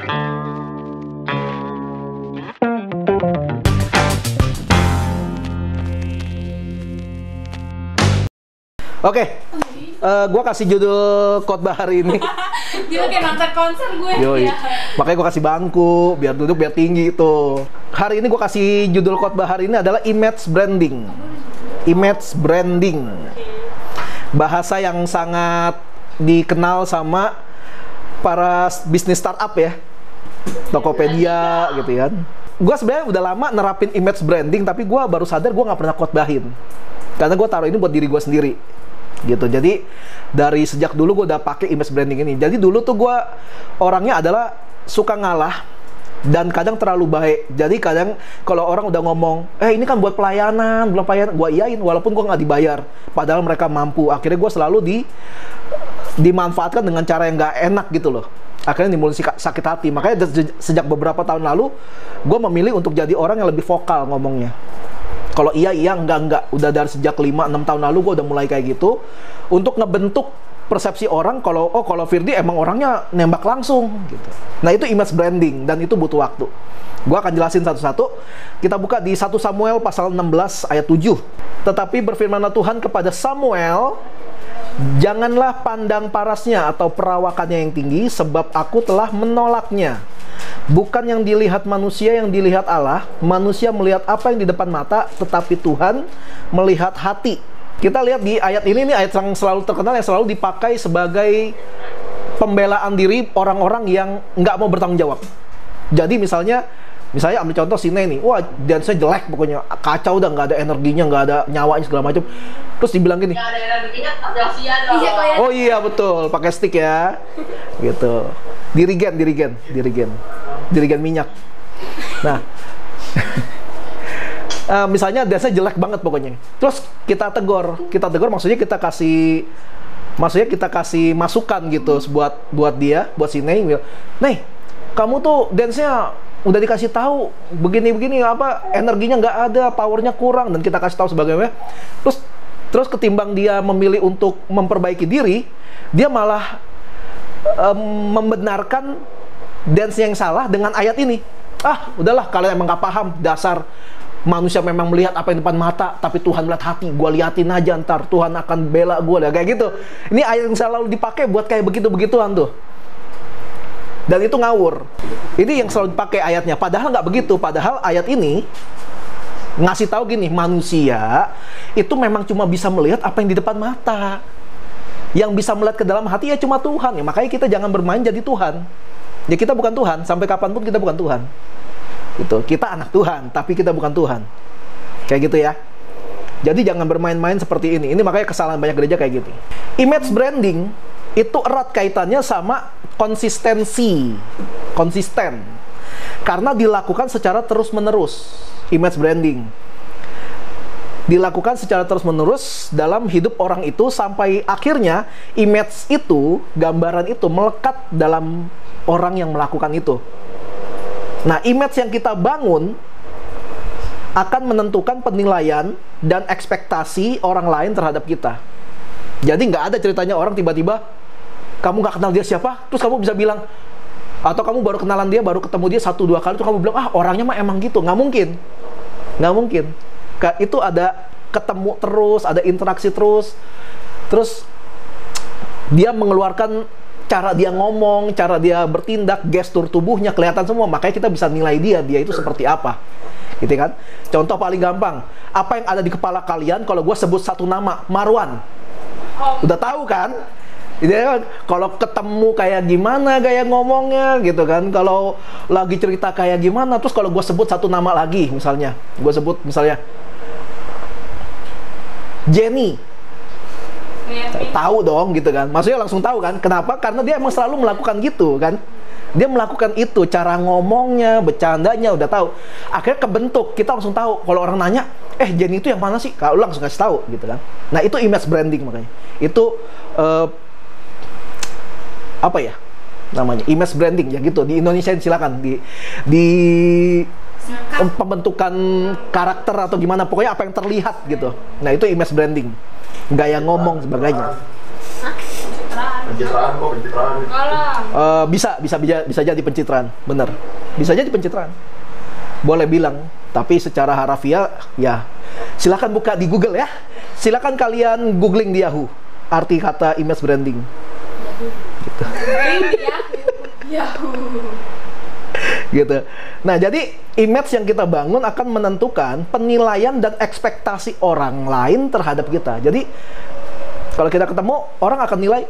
Oke, gue kasih judul khotbah hari ini. Dia kayak nonton konser gue. Yoi. Ya. Makanya gue kasih bangku, biar duduk biar tinggi tuh. Hari ini gue kasih judul khotbah hari ini adalah image branding. Image branding. Bahasa yang sangat dikenal sama para bisnis startup ya. Tokopedia gitu kan. Gue sebenarnya udah lama nerapin image branding, tapi gue baru sadar gue nggak pernah khotbahin. Karena gue taruh ini buat diri gue sendiri. Gitu. Jadi dari sejak dulu gue udah pakai image branding ini. Jadi dulu tuh gue orangnya adalah suka ngalah dan kadang terlalu baik. Jadi kadang kalau orang udah ngomong, ini kan buat pelayanan, gue iyain walaupun gue nggak dibayar. Padahal mereka mampu. Akhirnya gue selalu dimanfaatkan dengan cara yang nggak enak gitu loh. Akhirnya nimbulin sakit hati. Makanya sejak beberapa tahun lalu gue memilih untuk jadi orang yang lebih vokal ngomongnya. Kalau iya, enggak. Udah dari sejak 5-6 tahun lalu gue udah mulai kayak gitu. Untuk ngebentuk persepsi orang kalau Firdi emang orangnya nembak langsung gitu. Nah itu image branding dan itu butuh waktu. Gue akan jelasin satu-satu. Kita buka di 1 Samuel pasal 16 ayat 7. Tetapi berfirmanlah Tuhan kepada Samuel, janganlah pandang parasnya atau perawakannya yang tinggi, sebab aku telah menolaknya. Bukan yang dilihat manusia, yang dilihat Allah. Manusia melihat apa yang di depan mata, tetapi Tuhan melihat hati. Kita lihat di ayat ini ayat yang selalu terkenal, yang selalu dipakai sebagai pembelaan diri orang-orang yang nggak mau bertanggung jawab. Jadi misalnya ambil contoh si Neni, wah dance-nya jelek pokoknya, kacau udah, nggak ada energinya, nggak ada nyawanya segala macam. Terus dibilang gini, nggak ada energinya, sia dong. Oh iya betul, pakai stick ya, gitu. Dirigen minyak. Nah, misalnya dance-nya jelek banget pokoknya. Terus kita tegur maksudnya kita kasih masukan gitu buat dia, buat si Ney. Nih, kamu tuh dance-nya udah dikasih tahu begini energinya nggak ada, powernya kurang, dan kita kasih tahu sebagainya. Terus ketimbang dia memilih untuk memperbaiki diri, dia malah membenarkan dance yang salah dengan ayat ini. Udahlah, kalian emang nggak paham, dasar manusia memang melihat apa yang depan mata, tapi Tuhan melihat hati. Gue liatin aja, ntar Tuhan akan bela gue, kayak gitu. Ini ayat yang selalu dipakai buat kayak begituan tuh. Dan itu ngawur. Ini yang selalu dipakai ayatnya. Padahal nggak begitu. Padahal ayat ini ngasih tahu gini, manusia itu memang cuma bisa melihat apa yang di depan mata. Yang bisa melihat ke dalam hati ya cuma Tuhan. Ya makanya kita jangan bermain jadi Tuhan. Ya kita bukan Tuhan. Sampai kapanpun kita bukan Tuhan. Gitu. Kita anak Tuhan, tapi kita bukan Tuhan. Kayak gitu ya. Jadi jangan bermain-main seperti ini. Ini makanya kesalahan banyak gereja kayak gitu. Image branding itu erat kaitannya sama konsisten, karena dilakukan secara terus-menerus. Image branding dilakukan secara terus-menerus dalam hidup orang itu, sampai akhirnya image itu, gambaran itu melekat dalam orang yang melakukan itu. Nah, image yang kita bangun akan menentukan penilaian dan ekspektasi orang lain terhadap kita. Jadi nggak ada ceritanya orang tiba-tiba kamu nggak kenal dia siapa, terus kamu bisa bilang, atau kamu baru kenalan dia, baru ketemu dia 1-2 kali, terus kamu bilang, orangnya mah emang gitu. Nggak mungkin. Itu ada ketemu terus, ada interaksi terus dia mengeluarkan cara dia ngomong, cara dia bertindak, gestur tubuhnya kelihatan semua. Makanya kita bisa nilai dia itu seperti apa, gitu kan? Contoh paling gampang, apa yang ada di kepala kalian kalau gue sebut satu nama, Marwan? Udah tahu kan? Kalau ketemu kayak gimana gaya ngomongnya gitu kan, kalau lagi cerita kayak gimana. Terus kalau gue sebut satu nama lagi, misalnya gue sebut Jenny, tahu dong gitu kan, maksudnya langsung tahu kan. Kenapa? Karena dia emang selalu melakukan gitu kan, dia melakukan itu, cara ngomongnya, bercandanya udah tahu. Akhirnya kebentuk, kita langsung tahu. Kalau orang nanya, Jenny itu yang mana sih, kalau langsung kasih tahu gitu kan. Nah itu image branding, makanya itu apa ya namanya, image branding ya gitu. Di Indonesia silakan di pembentukan karakter atau gimana, pokoknya apa yang terlihat gitu. Nah itu image branding, gaya ngomong sebagainya. Pencitraan kok, pencitraan. Alah. Bisa jadi pencitraan, bener. Bisa jadi pencitraan. Boleh bilang, tapi secara harafiah ya silakan buka di Google ya. Silakan kalian googling di Yahoo arti kata image branding. Gitu. Yahoo. Gitu. Nah, jadi image yang kita bangun akan menentukan penilaian dan ekspektasi orang lain terhadap kita. Jadi kalau kita ketemu, orang akan nilai,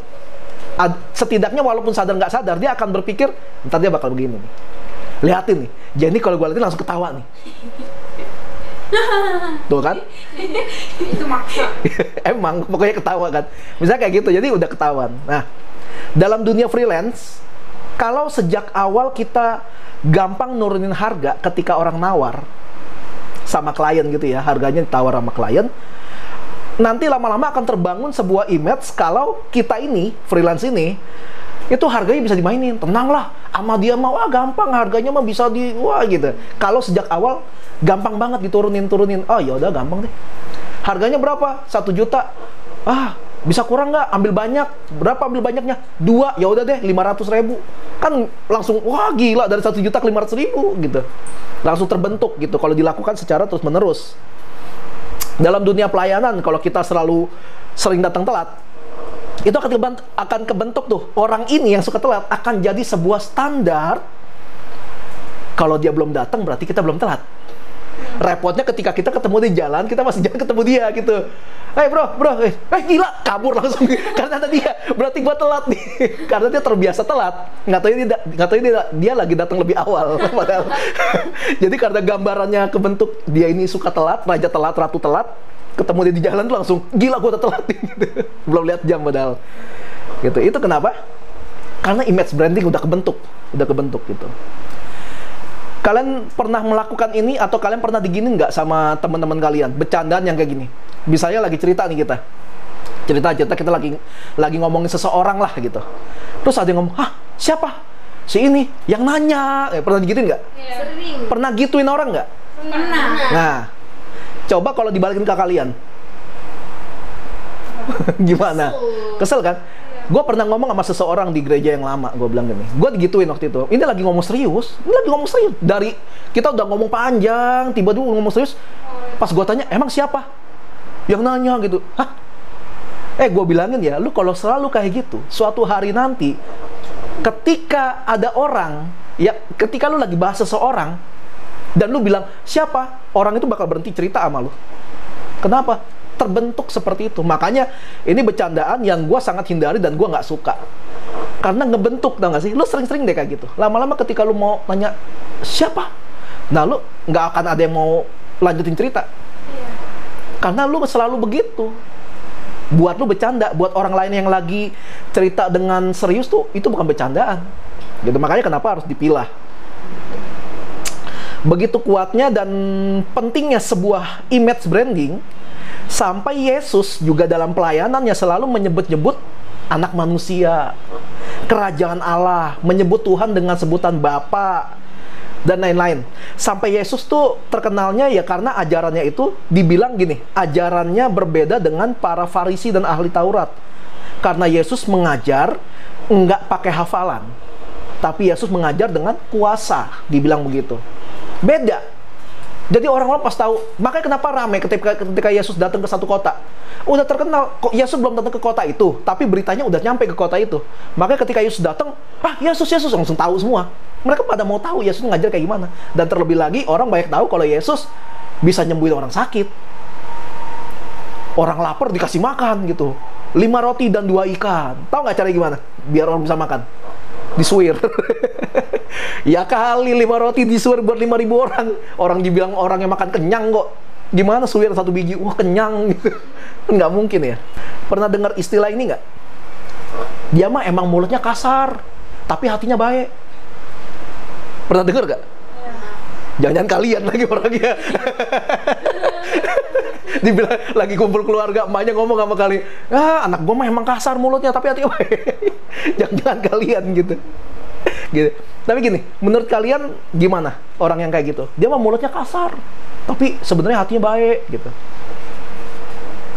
setidaknya walaupun sadar nggak sadar, dia akan berpikir, ntar dia bakal begini nih. Lihatin nih, jadi kalau gue liatin langsung ketawa nih. Tuh kan? Itu maksa. Emang, pokoknya ketawa kan. Misalnya kayak gitu, jadi udah ketahuan. Nah, dalam dunia freelance, kalau sejak awal kita gampang nurunin harga ketika orang nawar sama klien gitu ya, harganya ditawar sama klien, nanti lama-lama akan terbangun sebuah image kalau kita ini, freelance ini, itu harganya bisa dimainin. Tenanglah, sama dia mah wah gampang, harganya mah bisa wah gitu. Kalau sejak awal gampang banget diturunin. Oh ya udah gampang deh. Harganya berapa? 1 juta. Ah, bisa kurang nggak? Ambil banyak. Berapa ambil banyaknya? 2. Ya udah deh, 500.000. Kan langsung wah gila, dari 1 juta ke 500.000 gitu. Langsung terbentuk gitu kalau dilakukan secara terus-menerus. Dalam dunia pelayanan, kalau kita sering datang telat, itu akan kebentuk tuh. Orang ini yang suka telat akan jadi sebuah standar. Kalau dia belum datang, berarti kita belum telat. Repotnya ketika kita ketemu di jalan, kita masih jalan ketemu dia gitu. Bro, gila, kabur langsung. Karena tadi berarti gua telat nih. Karena dia terbiasa telat. Nggak tahu dia lagi datang lebih awal. Padahal. Jadi karena gambarannya kebentuk, dia ini suka telat, raja telat, ratu telat. Ketemu dia di jalan tuh langsung, gila gua udah telat gitu. Belum lihat jam padahal. Gitu. Itu kenapa? Karena image branding udah kebentuk gitu. Kalian pernah melakukan ini atau kalian pernah diginin nggak sama teman-teman kalian? Bercandaan yang kayak gini. Misalnya lagi cerita nih kita. Cerita kita lagi ngomongin seseorang lah gitu. Terus ada yang ngomong, "Hah, siapa? Si ini yang nanya." Pernah digituin nggak? Sering. Pernah gituin orang nggak? Pernah. Nah, coba kalau dibalikin ke kalian. Gimana? Kesel kan? Gue pernah ngomong sama seseorang di gereja yang lama, gue bilang gini, gue digituin waktu itu. Ini lagi ngomong serius. Dari kita udah ngomong panjang, tiba-tiba ngomong serius. Pas gue tanya, emang siapa yang nanya gitu? Hah? Gue bilangin ya, lu kalau selalu kayak gitu, suatu hari nanti, ketika ada orang, ya ketika lu lagi bahas seseorang, dan lu bilang, siapa? Orang itu bakal berhenti cerita sama lu. Kenapa? Terbentuk seperti itu. Makanya ini bercandaan yang gue sangat hindari dan gue nggak suka. Karena ngebentuk, tau gak sih? Lu sering-sering deh kayak gitu. Lama-lama ketika lu mau nanya, siapa? Nah, lu nggak akan ada yang mau lanjutin cerita. Karena lu selalu begitu. Buat lu bercanda, buat orang lain yang lagi cerita dengan serius tuh, itu bukan bercandaan. Gitu. Makanya kenapa harus dipilah. Begitu kuatnya dan pentingnya sebuah image branding, sampai Yesus juga dalam pelayanannya selalu menyebut-nyebut anak manusia, kerajaan Allah, menyebut Tuhan dengan sebutan Bapa, dan lain-lain. Sampai Yesus tuh terkenalnya ya karena ajarannya itu dibilang gini, ajarannya berbeda dengan para Farisi dan ahli Taurat. Karena Yesus mengajar nggak pakai hafalan, tapi Yesus mengajar dengan kuasa, dibilang begitu. Beda. Jadi orang-orang pas tahu, makanya kenapa ramai ketika Yesus datang ke satu kota. Udah terkenal, kok Yesus belum datang ke kota itu, tapi beritanya udah nyampe ke kota itu. Makanya ketika Yesus datang, Yesus langsung tahu semua. Mereka pada mau tahu Yesus ngajar kayak gimana. Dan terlebih lagi, orang banyak tahu kalau Yesus bisa nyembuhin orang sakit. Orang lapar dikasih makan gitu. 5 roti dan 2 ikan. Tahu nggak caranya gimana? Biar orang bisa makan. Disuir. Ya kali 5 roti disuir buat 5.000 orang. Orang dibilang orang yang makan kenyang kok. Gimana suir 1 biji? Wah kenyang gitu. Nggak mungkin ya. Pernah dengar istilah ini nggak? Dia mah emang mulutnya kasar, tapi hatinya baik. Pernah dengar nggak? Jangan-jangan kalian lagi orangnya. Dibilang lagi kumpul keluarga, emaknya ngomong sama kali, anak gue mah emang kasar mulutnya, tapi hatinya baik. Jangan-jangan kalian gitu. Gitu. Tapi gini, menurut kalian gimana orang yang kayak gitu? Dia mah mulutnya kasar, tapi sebenarnya hatinya baik gitu.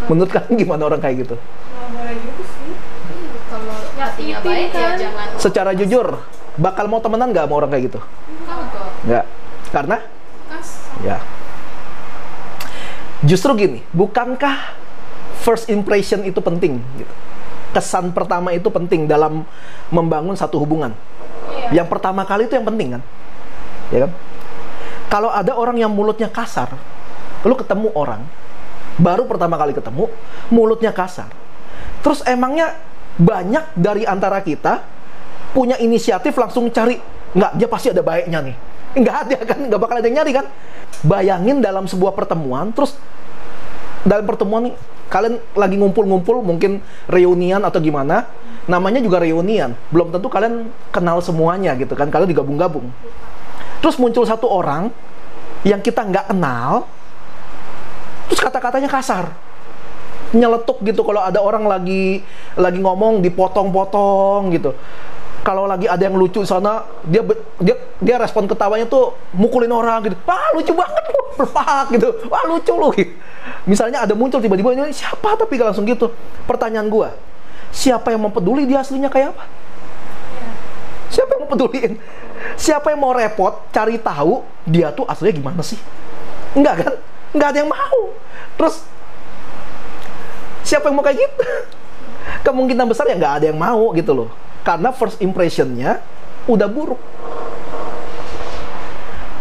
Menurut kalian gimana orang kayak gitu? Nggak boleh gitu sih. Kalau ya hatinya baik ya jangan. Secara jujur, bakal mau temenan nggak sama orang kayak gitu? Kagak. Nggak. Karena? Kasar. Ya. Justru gini, bukankah first impression itu penting? Gitu. Kesan pertama itu penting dalam membangun satu hubungan. Iya. Yang pertama kali itu yang penting kan? Ya kan? Kalau ada orang yang mulutnya kasar, lu ketemu orang, baru pertama kali ketemu, mulutnya kasar. Terus emangnya banyak dari antara kita punya inisiatif langsung cari, nggak, dia pasti ada baiknya nih. Nggak ada kan, nggak bakal ada yang nyari kan. Bayangin dalam sebuah pertemuan, terus dalam pertemuan nih, kalian lagi ngumpul-ngumpul, mungkin reunian atau gimana, namanya juga reunian, belum tentu kalian kenal semuanya gitu kan, kalian digabung-gabung. Terus muncul satu orang yang kita nggak kenal, terus kata-katanya kasar, nyeletuk gitu. Kalau ada orang lagi ngomong dipotong-potong gitu. Kalau lagi ada yang lucu di sana, dia respon ketawanya tuh mukulin orang gitu. Wah, lucu banget lu, berpahak gitu. Wah, lucu lu gitu. Misalnya ada muncul tiba-tiba, ini siapa, tapi gak langsung gitu. Pertanyaan gua, siapa yang mau peduli dia aslinya kayak apa? Siapa yang mau peduliin? Siapa yang mau repot cari tahu dia tuh aslinya gimana sih? Enggak kan? Enggak ada yang mau. Terus siapa yang mau kayak gitu? Kemungkinan besar ya nggak ada yang mau gitu loh. Karena first impression-nya udah buruk.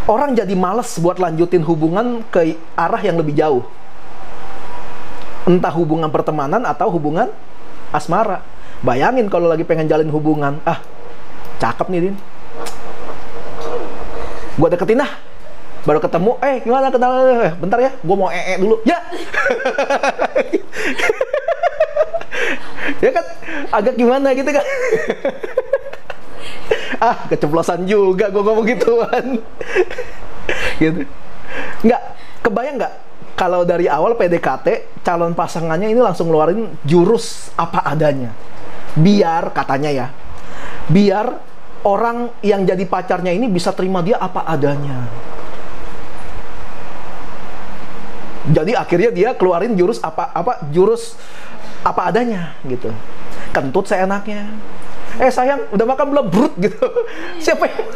Orang jadi males buat lanjutin hubungan ke arah yang lebih jauh. Entah hubungan pertemanan atau hubungan asmara. Bayangin kalau lagi pengen jalin hubungan, cakep nih Din, gua deketin dah. Baru ketemu, gimana kenal? Bentar ya, gua mau dulu. Ya. Ya kan, agak gimana gitu kan. Keceplosan juga gua ngomong gituan. Gitu. Nggak, kebayang nggak kalau dari awal PDKT calon pasangannya ini langsung ngeluarin jurus apa adanya. Biar katanya ya, biar orang yang jadi pacarnya ini bisa terima dia apa adanya. Jadi akhirnya dia keluarin jurus jurus apa adanya gitu. Kentut seenaknya. Sayang, udah makan belum? Brut gitu. Siapa yang...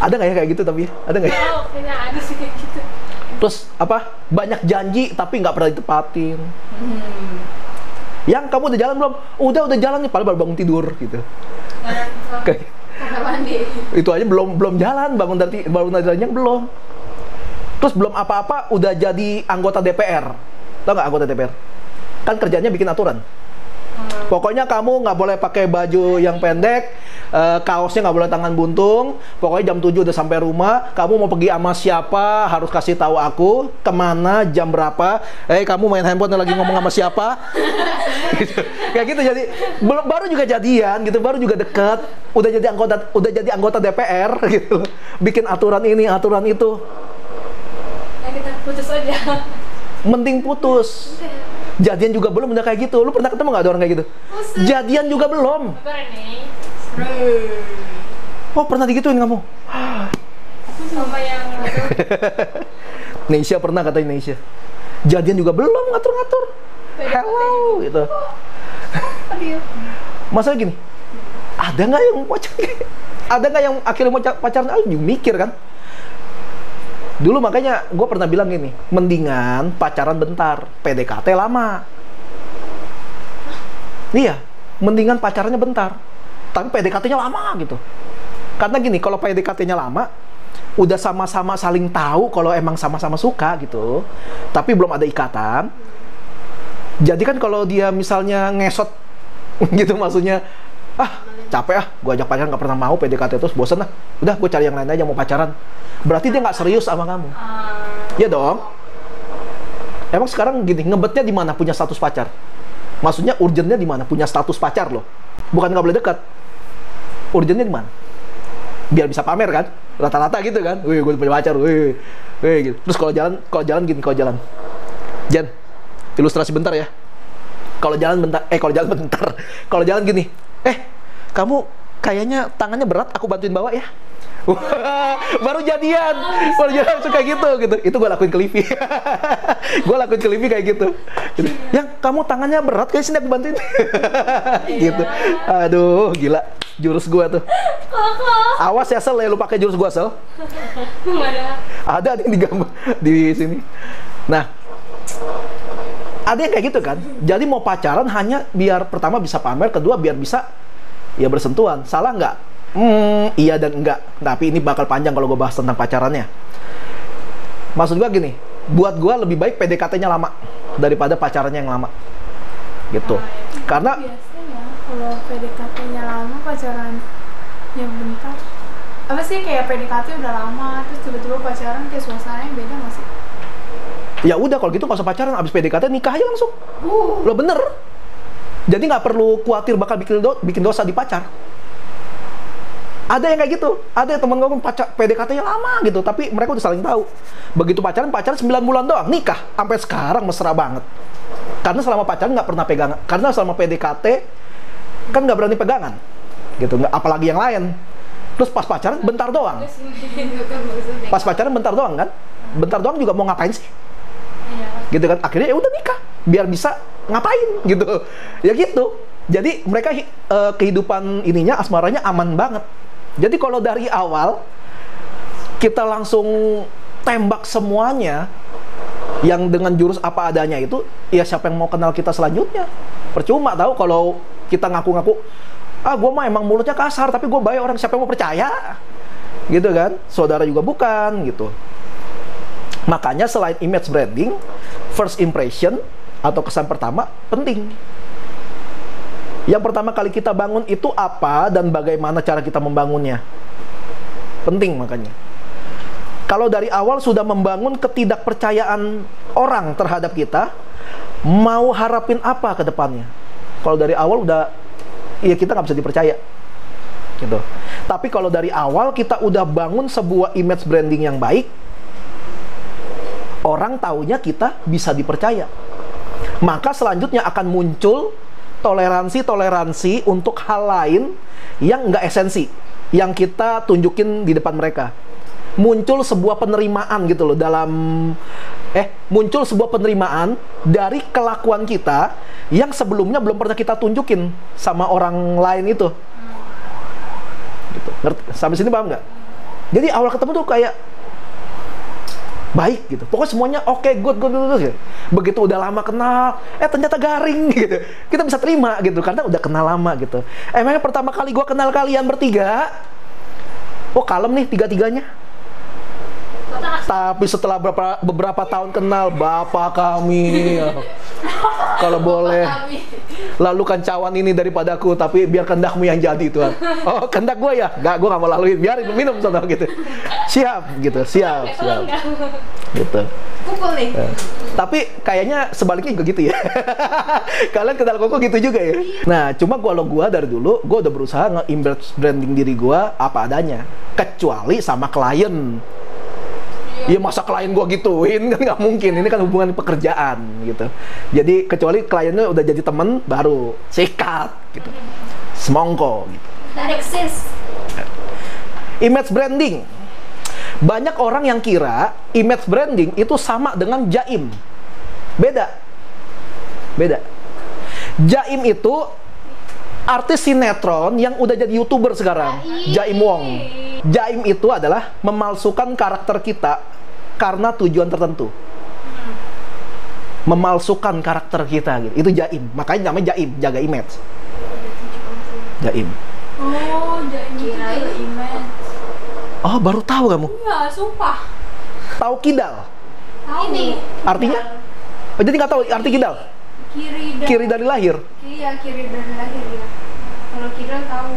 Ada nggak ya kayak gitu tapi? Ada nggak ya? Kayaknya ada sih kayak gitu. Terus banyak janji tapi nggak pernah ditepatin. Yang kamu udah jalan belum? Udah jalan nih, padahal baru bangun tidur gitu. Kayak mandi. itu aja belum jalan, bangun dari tidurnya belum. Terus belum apa-apa udah jadi anggota DPR. Tahu nggak anggota DPR? Kan kerjanya bikin aturan. Pokoknya kamu nggak boleh pakai baju yang pendek, kaosnya nggak boleh tangan buntung. Pokoknya jam 7 udah sampai rumah. Kamu mau pergi sama siapa? Harus kasih tahu aku. Kemana? Jam berapa? Kamu main handphone lagi ngomong sama siapa? Gitu. Kayak gitu. Jadi baru juga jadian gitu, baru juga deket. Udah jadi anggota DPR gitu. Bikin aturan ini, aturan itu. Kita putus aja. Mending putus. Jadian juga belum, udah kayak gitu. Lu pernah ketemu nggak ada orang kayak gitu? Jadian juga belum. Oh, pernah digituin kamu? Sama yang Neisha pernah, katanya Neisha. Jadian juga belum, ngatur-ngatur. Hello gitu. Masalah gini, ada nggak yang pacaran? Ada nggak yang akhirnya mau pacaran? Mikir kan? Dulu makanya gue pernah bilang gini, mendingan pacaran bentar, PDKT lama. Iya, mendingan pacarannya bentar, tapi PDKT-nya lama gitu. Karena gini, kalau PDKT-nya lama, udah sama-sama saling tahu kalau emang sama-sama suka gitu, tapi belum ada ikatan. Jadi kan kalau dia misalnya ngesot gitu, maksudnya, capek gue ajak pacaran nggak pernah mau, PDKT terus bosen lah. Udah, gue cari yang lain aja mau pacaran. Berarti dia nggak serius sama kamu. Ya dong. Emang sekarang gini, ngebetnya di mana punya status pacar? Maksudnya urgentnya di mana punya status pacar loh? Bukan nggak boleh dekat. Urgentnya di mana? Biar bisa pamer kan? Rata-rata gitu kan? Wih, gue punya pacar. Wih, gitu. Terus kalau jalan gini, Jen, ilustrasi bentar ya. Kalau jalan bentar. Kalau jalan gini, kamu kayaknya tangannya berat, aku bantuin bawa ya. Baru jadian, suka gitu. Itu gue lakuin ke Livi. Gue lakuin ke Livi kayak gitu. Yang kamu tangannya berat, kayak sini aku bantuin. Gitu. Aduh, gila. Jurus gue tuh. Awas ya Sel, ya lu pakai jurus gue Sel. Ada yang digambar di sini. Nah, ada yang kayak gitu kan. Jadi mau pacaran hanya biar pertama bisa pamer, kedua biar bisa ya bersentuhan. Salah nggak? Iya dan enggak. Tapi ini bakal panjang kalau gue bahas tentang pacarannya. Maksud gue gini, buat gue lebih baik PDKT-nya lama daripada pacarannya yang lama. Gitu. Karena biasanya kalau PDKT-nya lama, pacarannya bentar. Apa sih, kayak PDKT udah lama, terus tiba-tiba pacaran kayak suasananya beda nggak sih? ya udah kalau gitu nggak usah pacaran, abis PDKT nikah aja langsung. Lo bener. Jadi nggak perlu khawatir bakal bikin dosa di pacar. Ada yang kayak gitu, ada yang temen gue pacar PDKT-nya lama gitu, tapi mereka udah saling tahu. Begitu pacaran 9 bulan doang, nikah. Sampai sekarang mesra banget. Karena selama pacaran nggak pernah pegangan. Karena selama PDKT kan nggak berani pegangan, gitu. Nggak, apalagi yang lain. Terus pas pacaran bentar doang. Pas pacaran bentar doang kan? Bentar doang juga mau ngapain sih? Gitu kan? Akhirnya ya udah nikah, biar bisa ngapain gitu. Ya gitu. Jadi mereka kehidupan ininya asmaranya aman banget. Jadi kalau dari awal kita langsung tembak semuanya yang dengan jurus apa adanya itu, ya siapa yang mau kenal kita selanjutnya? Percuma tahu kalau kita ngaku-ngaku, gue mah emang mulutnya kasar tapi gue baik, orang siapa yang mau percaya? Gitu kan? Saudara juga bukan gitu. Makanya selain image branding, first impression atau kesan pertama penting. Yang pertama kali kita bangun itu apa dan bagaimana cara kita membangunnya. Penting makanya. Kalau dari awal sudah membangun ketidakpercayaan orang terhadap kita, mau harapin apa ke depannya? Kalau dari awal udah, ya kita nggak bisa dipercaya. Gitu. Tapi kalau dari awal kita udah bangun sebuah image branding yang baik, orang taunya kita bisa dipercaya. Maka selanjutnya akan muncul toleransi untuk hal lain yang nggak esensi, yang kita tunjukin di depan mereka. Muncul sebuah penerimaan gitu loh muncul sebuah penerimaan dari kelakuan kita yang sebelumnya belum pernah kita tunjukin sama orang lain itu. Gitu. Ngerti? Sampai sini paham nggak? Jadi awal ketemu tuh kayak baik gitu, pokoknya semuanya oke, good gitu. Begitu udah lama kenal, ternyata garing gitu, kita bisa terima gitu, karena udah kenal lama gitu. Emangnya pertama kali gue kenal kalian bertiga, kalem nih tiga-tiganya. Tapi setelah beberapa tahun kenal, bapak kami, kalau boleh, lalu kan cawan ini daripadaku, tapi biar kendakmu yang jadi Tuhan. Oh, kendak gue ya? Gue gak mau laluin, biarin minum sono gitu. Siap gitu, siap. Gitu. Pukul nih. Tapi kayaknya sebaliknya juga gitu ya. Kalian kenal Koko gitu juga ya? Nah, cuma kalau gue dari dulu, gue udah berusaha nge-image branding diri gue apa adanya. Kecuali sama klien. Ya masa klien gue gituin, kan nggak mungkin. Ini kan hubungan pekerjaan gitu. Jadi kecuali kliennya udah jadi temen, baru sikat gitu. Semongko gitu. Eksis. Image branding. Banyak orang yang kira image branding itu sama dengan jaim. Beda. Jaim itu artis sinetron yang udah jadi YouTuber sekarang. Jaim Wong. Jaim itu adalah memalsukan karakter kita karena tujuan tertentu. Memalsukan karakter kita gitu. Itu jaim. Makanya namanya jaim, jaga image. Jaim. Oh, jaim itu jaga image. Oh, baru tahu kamu? Iya, sumpah. Tahu kidal? Tahu. Ini Artinya? Oh, jadi nggak tahu arti kidal? Kiri dari lahir? Iya, kiri dari lahir ya. Kalau kidal tahu.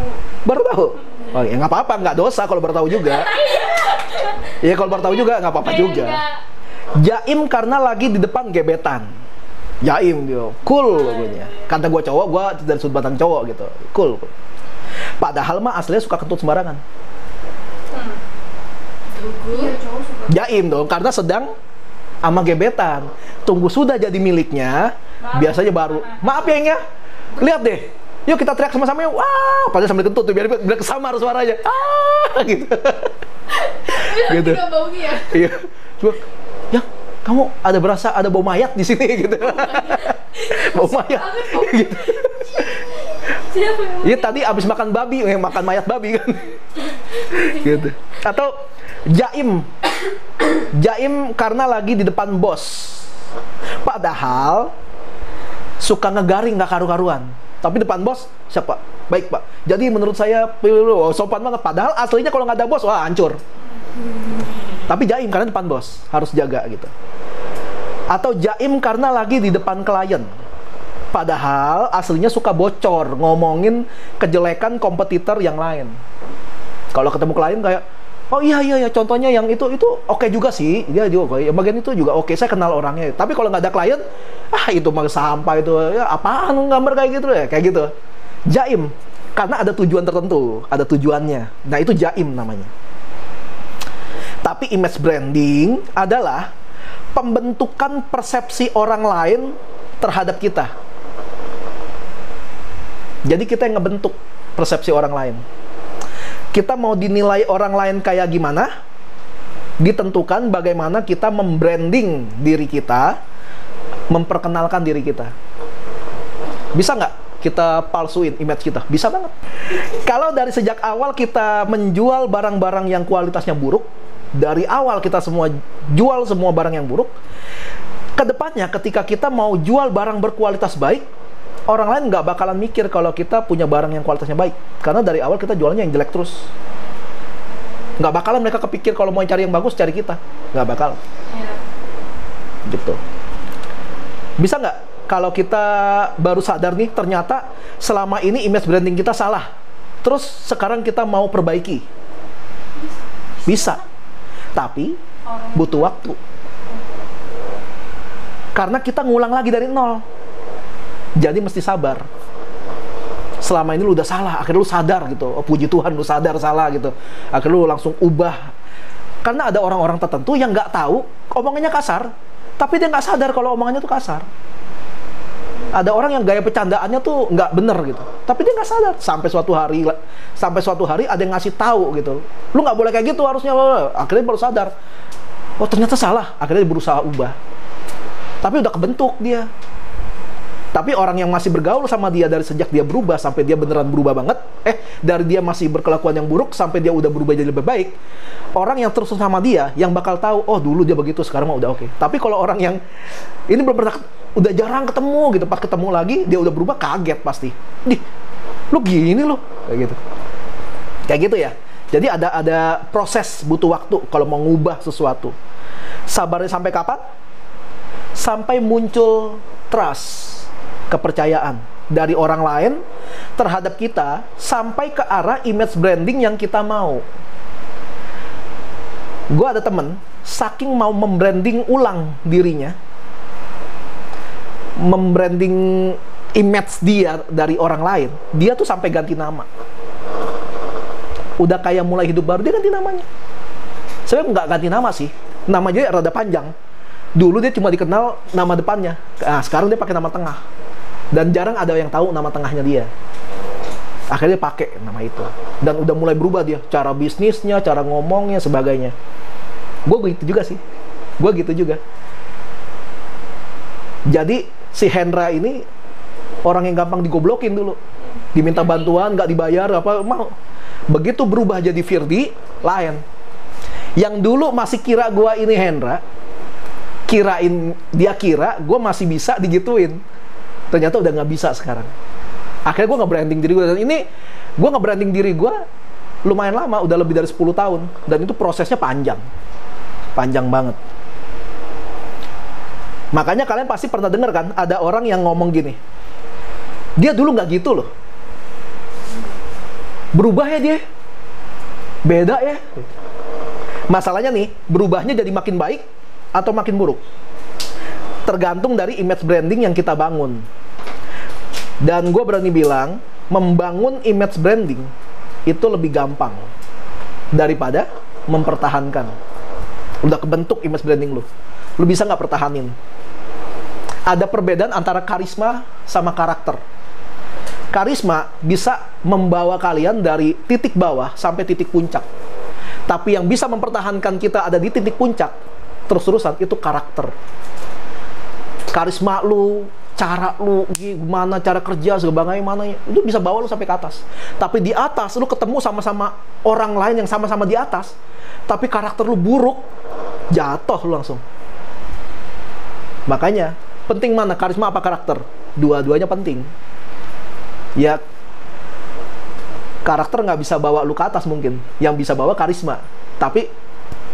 Baru tahu? Oh ya nggak apa-apa, nggak dosa kalau baru tahu juga. Iya kalau baru tahu juga nggak apa-apa juga. Jaim karena lagi di depan gebetan. Jaim gitu, cool pokoknya. Kata gue cowok, gue dari sudut pandang cowok gitu, cool. Padahal mah aslinya suka kentut sembarangan. Jaim dong, karena sedang sama gebetan. Tunggu sudah jadi miliknya, biasanya baru. Maaf ya, lihat deh. Yuk kita teriak sama-sama, yuk. Wah, padahal sambil kentut tuh, biar kesamar suaranya. Gitu. Gitu. Tidak baunya ya? Iya. Coba, ya, kamu ada berasa ada bau mayat di sini gitu. Bau mayat. Gitu. Siapa yang Iya tadi abis makan babi, makan mayat babi kan. Gitu. Atau jaim. Jaim karena lagi di depan bos. Padahal suka ngegaring nggak karu-karuan. Tapi depan bos, siapa? Baik pak. Jadi menurut saya sopan banget. Padahal aslinya kalau nggak ada bos, wah hancur. Tapi jaim karena depan bos, harus jaga gitu. Atau jaim karena lagi di depan klien. Padahal aslinya suka bocor, ngomongin kejelekan kompetitor yang lain. Kalau ketemu klien kayak, oh iya, contohnya yang itu oke juga sih. Dia juga oke, bagian itu juga oke, saya kenal orangnya. Tapi kalau nggak ada klien, itu mah sampah itu, ya apaan gambar kayak gitu ya, kayak gitu. Jaim, karena ada tujuan tertentu, ada tujuannya. Nah itu jaim namanya. Tapi image branding adalah pembentukan persepsi orang lain terhadap kita. Jadi kita yang ngebentuk persepsi orang lain. Kita mau dinilai orang lain kayak gimana, ditentukan bagaimana kita membranding diri kita, memperkenalkan diri kita. Bisa nggak kita palsuin image kita? Bisa banget. Kalau dari sejak awal kita menjual barang-barang yang kualitasnya buruk, dari awal kita semua jual semua barang yang buruk, kedepannya ketika kita mau jual barang berkualitas baik, orang lain nggak bakalan mikir kalau kita punya barang yang kualitasnya baik. Karena dari awal kita jualnya yang jelek terus. Nggak bakalan mereka kepikir kalau mau cari yang bagus, cari kita. Nggak bakal. Ya. Gitu. Bisa nggak kalau kita baru sadar nih, ternyata selama ini image branding kita salah. Terus sekarang kita mau perbaiki. Bisa. Tapi butuh waktu. Karena kita ngulang lagi dari nol. Jadi mesti sabar. Selama ini lu udah salah, akhirnya lu sadar gitu. Oh, puji Tuhan lu sadar salah gitu. Akhirnya lu langsung ubah. Karena ada orang-orang tertentu yang nggak tahu, omongannya kasar, tapi dia nggak sadar kalau omongannya tuh kasar. Ada orang yang gaya bercandaannya tuh nggak bener gitu, tapi dia nggak sadar. Sampai suatu hari ada yang ngasih tahu gitu. Lu nggak boleh kayak gitu harusnya. Akhirnya baru sadar. Oh ternyata salah. Akhirnya dia berusaha ubah. Tapi udah kebentuk dia. Tapi orang yang masih bergaul sama dia dari sejak dia berubah sampai dia beneran berubah banget, dari dia masih berkelakuan yang buruk sampai dia udah berubah jadi lebih baik, orang yang terus sama dia yang bakal tahu, oh dulu dia begitu, sekarang mah udah oke. Tapi kalau orang yang ini belum pernah, udah jarang ketemu gitu, pas ketemu lagi dia udah berubah, kaget pasti. Dih, lu gini lu, kayak gitu. Kayak gitu ya. Jadi ada proses, butuh waktu kalau mau ngubah sesuatu. Sabarnya sampai kapan? Sampai muncul trust, kepercayaan dari orang lain terhadap kita, sampai ke arah image branding yang kita mau. Gue ada temen, saking mau membranding ulang dirinya, membranding image dia dari orang lain, dia tuh sampai ganti nama. Udah kayak mulai hidup baru, dia ganti namanya. Sebenarnya nggak ganti nama sih, namanya rada panjang. Dulu dia cuma dikenal nama depannya, nah sekarang dia pakai nama tengah. Dan jarang ada yang tahu nama tengahnya dia. Akhirnya dia pakai nama itu. Dan udah mulai berubah dia, cara bisnisnya, cara ngomongnya, sebagainya. Gue gitu juga sih. Gue gitu juga. Jadi si Hendra ini orang yang gampang digoblokin dulu. Diminta bantuan, nggak dibayar, apa mau. Begitu berubah jadi Firdi, lain. Yang dulu masih kira gue ini Hendra, dia kira gue masih bisa digituin. Ternyata udah nggak bisa sekarang. Akhirnya gue nge-branding diri gue. Dan ini gue nge-branding diri gue lumayan lama, udah lebih dari 10 tahun. Dan itu prosesnya panjang. Panjang banget. Makanya kalian pasti pernah dengar kan, ada orang yang ngomong gini, dia dulu nggak gitu loh. Berubah ya dia. Beda ya. Masalahnya nih, berubahnya jadi makin baik atau makin buruk? Tergantung dari image branding yang kita bangun. Dan gue berani bilang, membangun image branding itu lebih gampang daripada mempertahankan. Udah kebentuk image branding lu bisa nggak pertahanin? Ada perbedaan antara karisma sama karakter. Karisma bisa membawa kalian dari titik bawah sampai titik puncak. Tapi yang bisa mempertahankan kita ada di titik puncak terus-terusan itu karakter. Karisma lu, cara lu, gimana cara kerja, sebagaimana itu bisa bawa lu sampai ke atas. Tapi di atas lu ketemu sama-sama orang lain yang sama-sama di atas, tapi karakter lu buruk, jatuh lu langsung. Makanya penting mana, karisma apa karakter? Dua-duanya penting. Ya, karakter nggak bisa bawa lu ke atas mungkin. Yang bisa bawa karisma. Tapi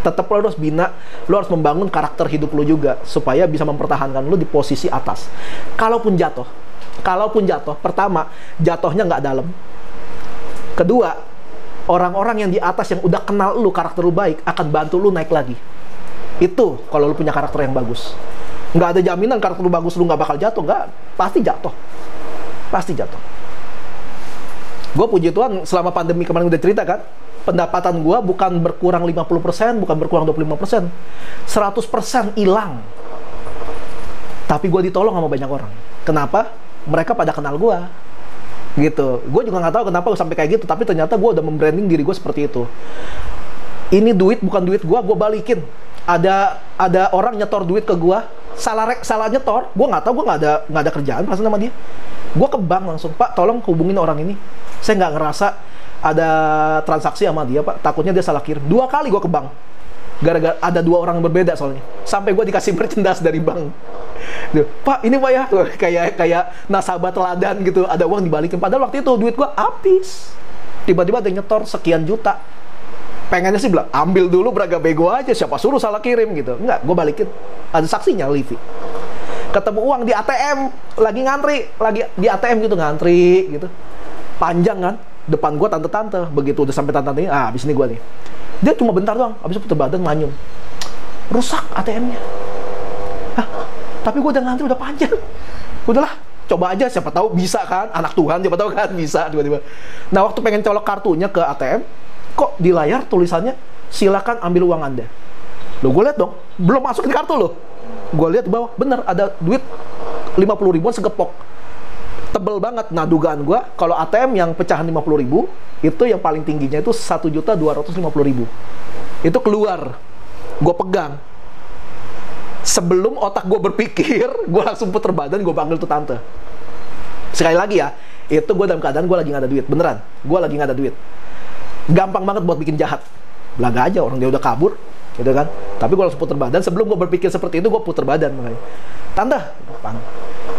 tetap lo harus bina, lo harus membangun karakter hidup lo juga supaya bisa mempertahankan lo di posisi atas. Kalaupun jatuh, pertama jatuhnya nggak dalam. Kedua, orang-orang yang di atas yang udah kenal lo, karakter lo baik, akan bantu lo naik lagi. Itu kalau lo punya karakter yang bagus. Nggak ada jaminan karakter lo bagus lo nggak bakal jatuh, nggak, pasti jatuh, pasti jatuh. Gue puji Tuhan selama pandemi kemarin udah cerita kan, pendapatan gue bukan berkurang 50%, bukan berkurang 25%, 100% hilang. Tapi gue ditolong sama banyak orang. Kenapa? Mereka pada kenal gue. Gitu. Gue juga nggak tahu kenapa gue sampai kayak gitu, tapi ternyata gue udah membranding diri gue seperti itu. Ini duit bukan duit gue balikin. Ada orang nyetor duit ke gue, salah nyetor, gue nggak tahu, gue nggak ada kerjaan pas sama dia. Gue ke bank langsung, Pak, tolong hubungin orang ini. Saya nggak ngerasa ada transaksi sama dia, Pak. Takutnya dia salah kirim. 2 kali gue ke bank. Gara-gara ada 2 orang berbeda soalnya. Sampai gue dikasih merchandise dari bank. Duh, Pak, ini Pak ya. Tuh, kayak nasabah teladan gitu. Ada uang dibalikin. Padahal waktu itu duit gue habis. Tiba-tiba ada nyetor sekian juta. Pengennya sih bilang, ambil dulu beraga bego aja. Siapa suruh salah kirim gitu. Enggak, gue balikin. Ada saksinya, Livi. Ketemu uang di ATM. Lagi ngantri. Lagi di ATM gitu, ngantri gitu. Panjang kan. Depan gue tante-tante, begitu udah sampai tante-tante ini, abis ini gue nih. Dia cuma bentar doang, abis itu putar badan manyun. Rusak ATM-nya. Tapi gue udah ngantri, udah panjang. Udahlah, coba aja, siapa tahu bisa kan, anak Tuhan, siapa tahu kan bisa tiba-tiba. Nah, waktu pengen colok kartunya ke ATM, kok di layar tulisannya, silakan ambil uang Anda. Loh, gue lihat dong, belum masukin kartu loh. Gue lihat di bawah, bener ada duit 50 ribuan segepok. Tebel banget. Nah, dugaan gue, kalau ATM yang pecahan 50 ribu, itu yang paling tingginya itu 1.250.000. Itu keluar. Gue pegang. Sebelum otak gue berpikir, gue langsung puter badan, gue panggil tuh tante. Sekali lagi ya, itu gue dalam keadaan gue lagi nggak ada duit. Beneran, gue lagi nggak ada duit. Gampang banget buat bikin jahat. Belaga aja, orang dia udah kabur, gitu kan. Tapi gue langsung puter badan. Sebelum gue berpikir seperti itu, gue puter badan. Makanya, tante,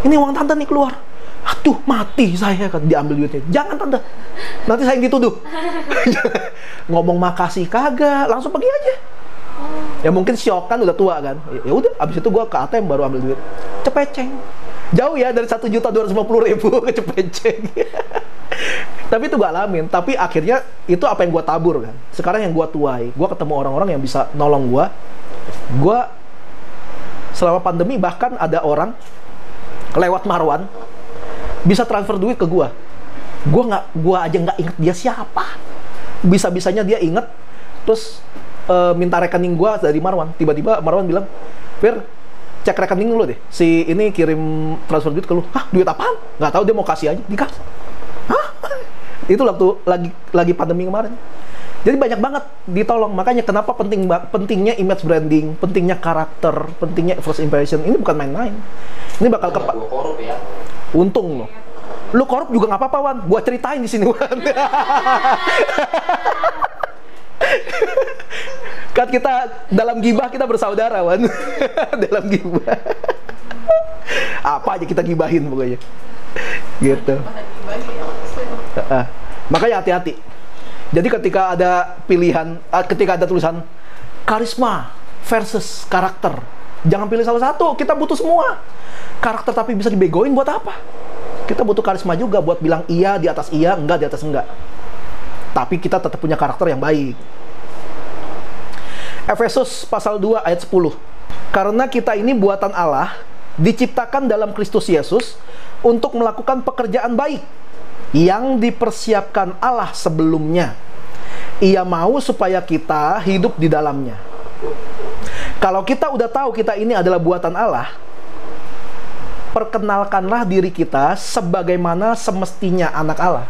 ini uang tante nih keluar. Aduh, mati saya kan, diambil duitnya. Jangan tante, nanti saya yang dituduh. Ngomong makasih kagak, langsung pergi aja. Ya mungkin syok kan, udah tua kan. Ya udah, abis itu gue ke ATM baru ambil duit. Cepeceng. Jauh ya dari 1.250.000 ke cepeceng. Tapi itu gue alamin. Tapi akhirnya itu apa yang gue tabur kan. Sekarang yang gue tuai, gue ketemu orang-orang yang bisa nolong gue. Gue selama pandemi bahkan ada orang lewat Marwan bisa transfer duit ke gua aja nggak inget dia siapa. Bisa-bisanya dia inget, terus minta rekening gua dari Marwan. Tiba-tiba Marwan bilang, Fir, cek rekening lu deh. Si ini kirim transfer duit ke lu. Hah, duit apaan? Nggak tahu, dia mau kasih aja, dikasih. Hah? Itu waktu lagi pandemi kemarin. Jadi banyak banget ditolong. Makanya kenapa pentingnya image branding, pentingnya karakter, pentingnya first impression. Ini bukan main-main. Ini bakal korup ya. Untung lo. Lu korup juga nggak apa-apa, Wan. Gua ceritain di sini, Wan. Kan kita dalam gibah kita bersaudara, Wan. Dalam gibah. Apa aja kita gibahin pokoknya. Gitu. Makanya hati-hati. Jadi ketika ada pilihan, ketika ada tulisan karisma versus karakter, jangan pilih salah satu. Kita butuh semua. Karakter tapi bisa dibegoin buat apa? Kita butuh karisma juga buat bilang iya di atas iya, enggak di atas enggak. Tapi kita tetap punya karakter yang baik. Efesus pasal 2 ayat 10. Karena kita ini buatan Allah, diciptakan dalam Kristus Yesus untuk melakukan pekerjaan baik yang dipersiapkan Allah sebelumnya. Ia mau supaya kita hidup di dalamnya. Kalau kita udah tahu kita ini adalah buatan Allah, perkenalkanlah diri kita sebagaimana semestinya anak Allah.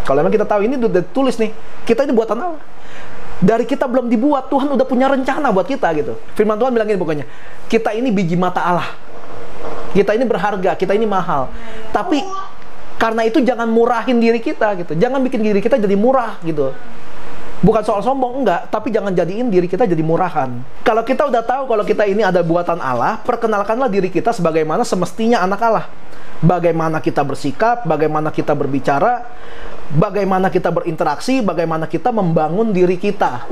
Kalau memang kita tahu ini udah tulis nih, kita ini buatan Allah. Dari kita belum dibuat, Tuhan udah punya rencana buat kita gitu. Firman Tuhan bilang gini pokoknya, kita ini biji mata Allah. Kita ini berharga, kita ini mahal. Tapi karena itu jangan murahin diri kita gitu. Jangan bikin diri kita jadi murah gitu. Bukan soal sombong, enggak, tapi jangan jadiin diri kita jadi murahan. Kalau kita udah tahu kalau kita ini ada buatan Allah, perkenalkanlah diri kita sebagaimana semestinya anak Allah. Bagaimana kita bersikap, bagaimana kita berbicara, bagaimana kita berinteraksi, bagaimana kita membangun diri kita.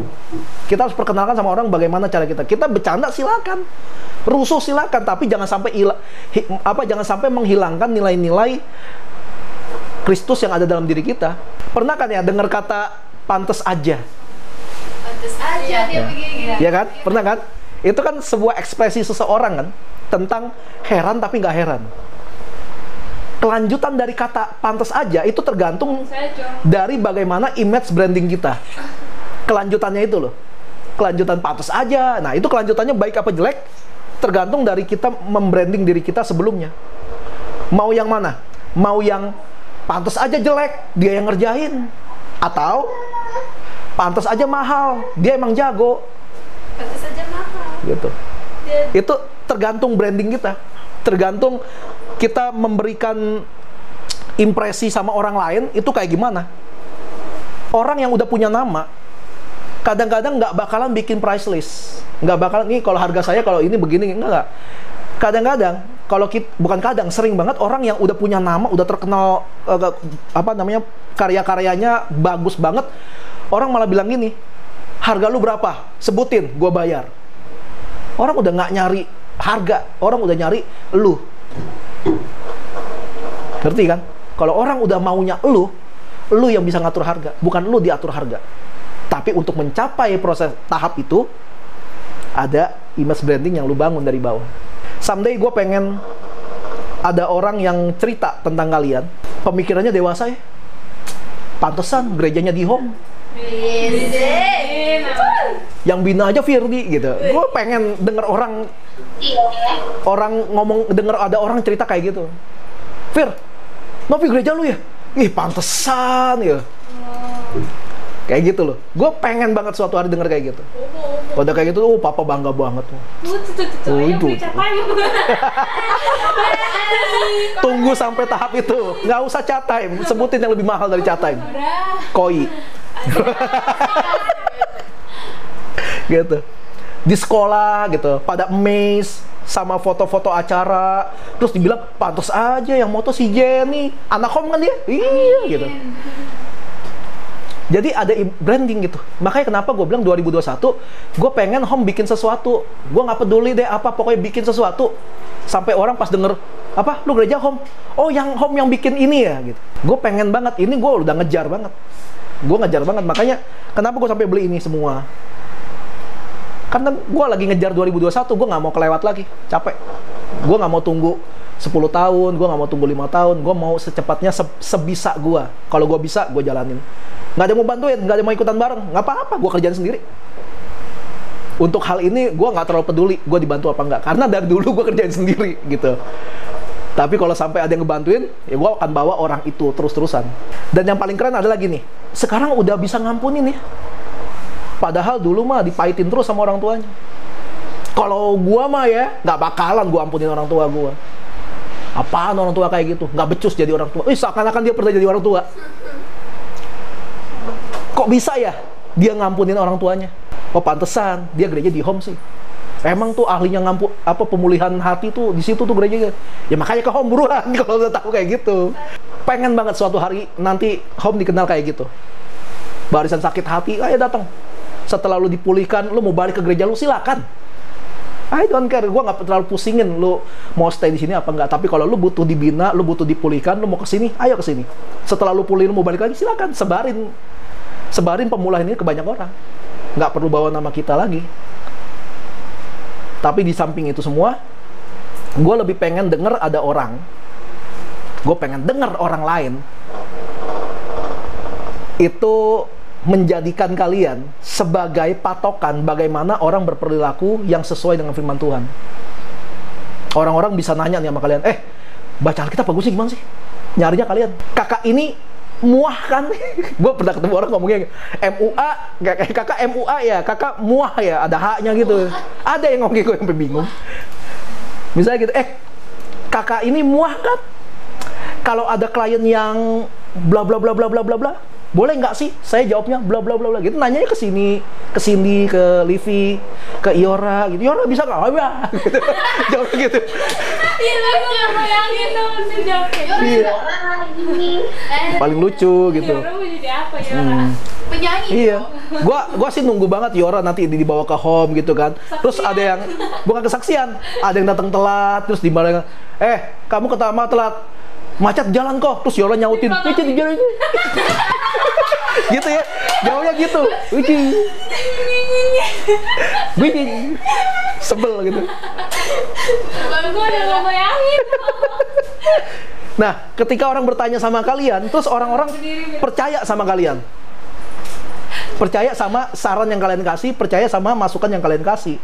Kita harus perkenalkan sama orang bagaimana cara kita. Kita bercanda silakan, rusuh silakan, tapi jangan sampai jangan sampai menghilangkan nilai-nilai Kristus yang ada dalam diri kita. Pernah kan ya dengar kata pantes aja? Pantes aja dia begini-gini. Ya kan? Pernah kan? Itu kan sebuah ekspresi seseorang kan tentang heran tapi nggak heran. Kelanjutan dari kata pantes aja itu tergantung dari bagaimana image branding kita. Kelanjutannya itu loh. Kelanjutan pantes aja. Nah, itu kelanjutannya baik apa jelek tergantung dari kita membranding diri kita sebelumnya. Mau yang mana? Mau yang pantes aja jelek, dia yang ngerjain, atau pantes aja mahal, dia emang jago. Pantes aja mahal. Gitu. Itu tergantung branding kita. Tergantung kita memberikan impresi sama orang lain itu kayak gimana. Orang yang udah punya nama kadang-kadang nggak bakalan bikin price list. Nggak bakalan, nih kalau harga saya kalau ini begini, enggak. Kadang-kadang kalau kita, bukan kadang, sering banget orang yang udah punya nama, udah terkenal karya-karyanya bagus banget, orang malah bilang gini, harga lu berapa? Sebutin, gua bayar. Orang udah nggak nyari harga, orang udah nyari lu. Ngerti kan? Kalau orang udah maunya lu yang bisa ngatur harga, bukan lu diatur harga. Tapi untuk mencapai proses tahap itu, ada image branding yang lu bangun dari bawah. Someday gue pengen ada orang yang cerita tentang kalian, pemikirannya dewasa ya. Pantesan gerejanya di home. Yang bina aja Firdi gitu. Gue pengen denger orang ngomong, denger ada orang cerita kayak gitu. Fir, Novi gereja lu ya? Ih, pantesan ya. Kayak gitu loh. Gue pengen banget suatu hari denger kayak gitu. Kalau udah kayak gitu, papa bangga banget tuh. Itu. Tunggu sampai tahap itu. Nggak usah chat time. Sebutin yang lebih mahal dari chat time. Koi. Gitu. Di sekolah gitu, pada amazed sama foto-foto acara, terus dibilang pantas aja yang moto si Jenny, anak home kan dia, iya gitu. Jadi ada branding gitu. Makanya kenapa gue bilang 2021, gue pengen home bikin sesuatu. Gue nggak peduli deh apa, pokoknya bikin sesuatu. Sampai orang pas denger, apa, lu gereja home? Oh, yang home yang bikin ini ya gitu. Gue pengen banget, ini gue udah ngejar banget. Gue ngejar banget, makanya kenapa gue sampai beli ini semua. Karena gue lagi ngejar 2021, gue nggak mau kelewat lagi, capek. Gue nggak mau tunggu 10 tahun, gue nggak mau tunggu 5 tahun, gue mau secepatnya sebisa gue. Kalau gue bisa, gue jalanin. Nggak ada yang mau bantuin, nggak ada yang mau ikutan bareng, nggak apa-apa, gue kerjain sendiri. Untuk hal ini, gue nggak terlalu peduli, gue dibantu apa nggak. Karena dari dulu gue kerjain sendiri, gitu. Tapi kalau sampai ada yang ngebantuin, ya gue akan bawa orang itu terus-terusan. Dan yang paling keren adalah gini, sekarang udah bisa ngampunin ya. Padahal dulu mah dipahitin terus sama orang tuanya. Kalau gue mah ya, nggak bakalan gue ampunin orang tua gue. Apaan orang tua kayak gitu? Nggak becus jadi orang tua. Seakan-akan dia pernah jadi orang tua. Kok bisa ya dia ngampunin orang tuanya? Oh, pantesan dia gereja di home sih. Emang tuh ahlinya pemulihan hati tuh di situ tuh gerejanya. Ya makanya ke home buruan kalau udah tahu kayak gitu. Pengen banget suatu hari nanti home dikenal kayak gitu. Barisan sakit hati, ayo datang. Setelah lu dipulihkan, lu mau balik ke gereja lu, silakan. I don't care, gue nggak terlalu pusingin lu mau stay di sini apa enggak. Tapi kalau lu butuh dibina, lu butuh dipulihkan, lu mau kesini, ayo kesini. Setelah lu pulih, lu mau balik lagi, silakan. Sebarin pemulihan ini ke banyak orang. Nggak perlu bawa nama kita lagi. Tapi di samping itu semua, gue lebih pengen denger ada orang. Gue pengen denger orang lain itu menjadikan kalian sebagai patokan bagaimana orang berperilaku yang sesuai dengan firman Tuhan. Orang-orang bisa nanya nih sama kalian, baca Alkitab bagusnya gimana sih? Nyarinya kalian. Kakak ini muah kan? Gue pernah ketemu orang ngomongnya MUA, kakak MUA ya, kakak muah ya, ada haknya gitu. Ada yang ngomongnya, gue sampai bingung. Misalnya gitu, kakak ini muah kan? Kalau ada klien yang bla bla bla bla bla bla bla, boleh nggak sih? Saya jawabnya bla bla bla bla gitu. Nanyanya ke sini, ke Cindy, ke Livi, ke Iora gitu. Iora bisa nggak? Gitu. Jawabnya gitu. Iya, gue bayangin dong jawabnya. Iya. Paling lucu gitu. Yora mau jadi apa Yora? Penyanyi. Iya. Gua sih nunggu banget Yora nanti dibawa ke home gitu kan. Terus ada yang bukan kesaksian, ada yang datang telat, terus dimarahin, kamu ketama telat. Macet jalan kok, terus Yora nyautin, macet di jalan ini. Gitu ya, jawabnya gitu. Wih, sebel gitu. Baru gue udah gak bayangin. Nah, ketika orang bertanya sama kalian, terus orang-orang percaya sama kalian. Percaya sama saran yang kalian kasih, percaya sama masukan yang kalian kasih.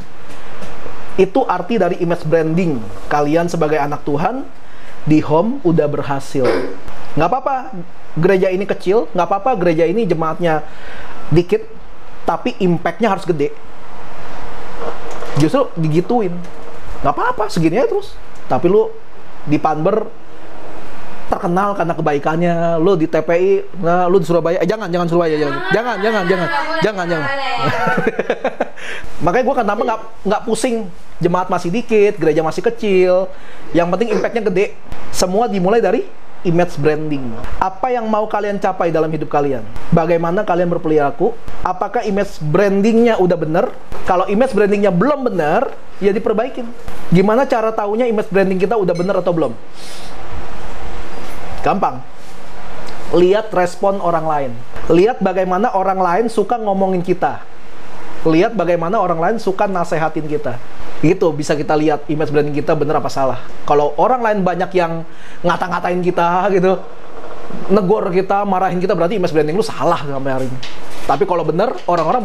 Itu arti dari image branding. Kalian sebagai anak Tuhan, di home udah berhasil. Nggak apa-apa gereja ini kecil, nggak apa-apa gereja ini jemaatnya dikit, tapi impact-nya harus gede. Justru digituin. Nggak apa-apa, segini aja terus. Tapi lu di Panber terkenal karena kebaikannya, lu di TPI, nah lu di Surabaya, jangan Surabaya, jangan. Makanya gue kenapa nggak pusing, jemaat masih dikit, gereja masih kecil, yang penting impact-nya gede. Semua dimulai dari image branding. Apa yang mau kalian capai dalam hidup kalian? Bagaimana kalian berperilaku? Apakah image brandingnya udah bener? Kalau image brandingnya belum bener, ya diperbaikin. Gimana cara taunya image branding kita udah bener atau belum? Gampang. Lihat respon orang lain. Lihat bagaimana orang lain suka ngomongin kita. Lihat bagaimana orang lain suka nasehatin kita. Gitu bisa kita lihat image branding kita bener apa salah. Kalau orang lain banyak yang ngata-ngatain kita gitu, negor kita, marahin kita, berarti image branding lu salah sampai hari ini. Tapi kalau bener, orang-orang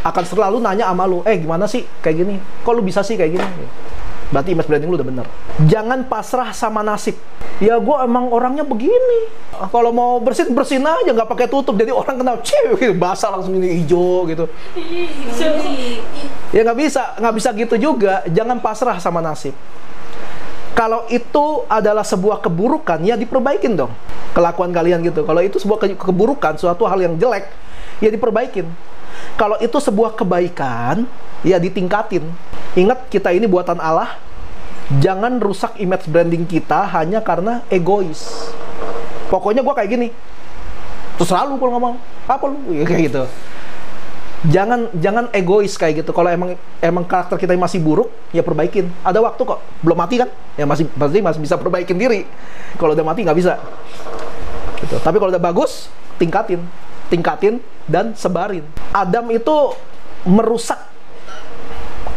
akan selalu nanya sama lu, gimana sih kayak gini? Kok lu bisa sih kayak gini? Berarti image branding lu udah bener. Jangan pasrah sama nasib. Ya gue emang orangnya begini. Kalau mau bersin aja, nggak pakai tutup. Jadi orang kenal, gitu, basah langsung ini hijau gitu. Ya nggak bisa gitu juga. Jangan pasrah sama nasib. Kalau itu adalah sebuah keburukan, ya diperbaikin dong kelakuan kalian gitu. Kalau itu sebuah keburukan, suatu hal yang jelek, ya diperbaikin. Kalau itu sebuah kebaikan, ya ditingkatin. Ingat, kita ini buatan Allah. Jangan rusak image branding kita hanya karena egois. Pokoknya gue kayak gini, terserah lu kalau ngomong apa lu, ya, kayak gitu. Jangan egois kayak gitu. Kalau emang karakter kita masih buruk, ya perbaikin. Ada waktu kok, belum mati kan? Ya masih bisa perbaikin diri. Kalau udah mati nggak bisa. Gitu. Tapi kalau udah bagus, tingkatin dan sebarin. Adam itu merusak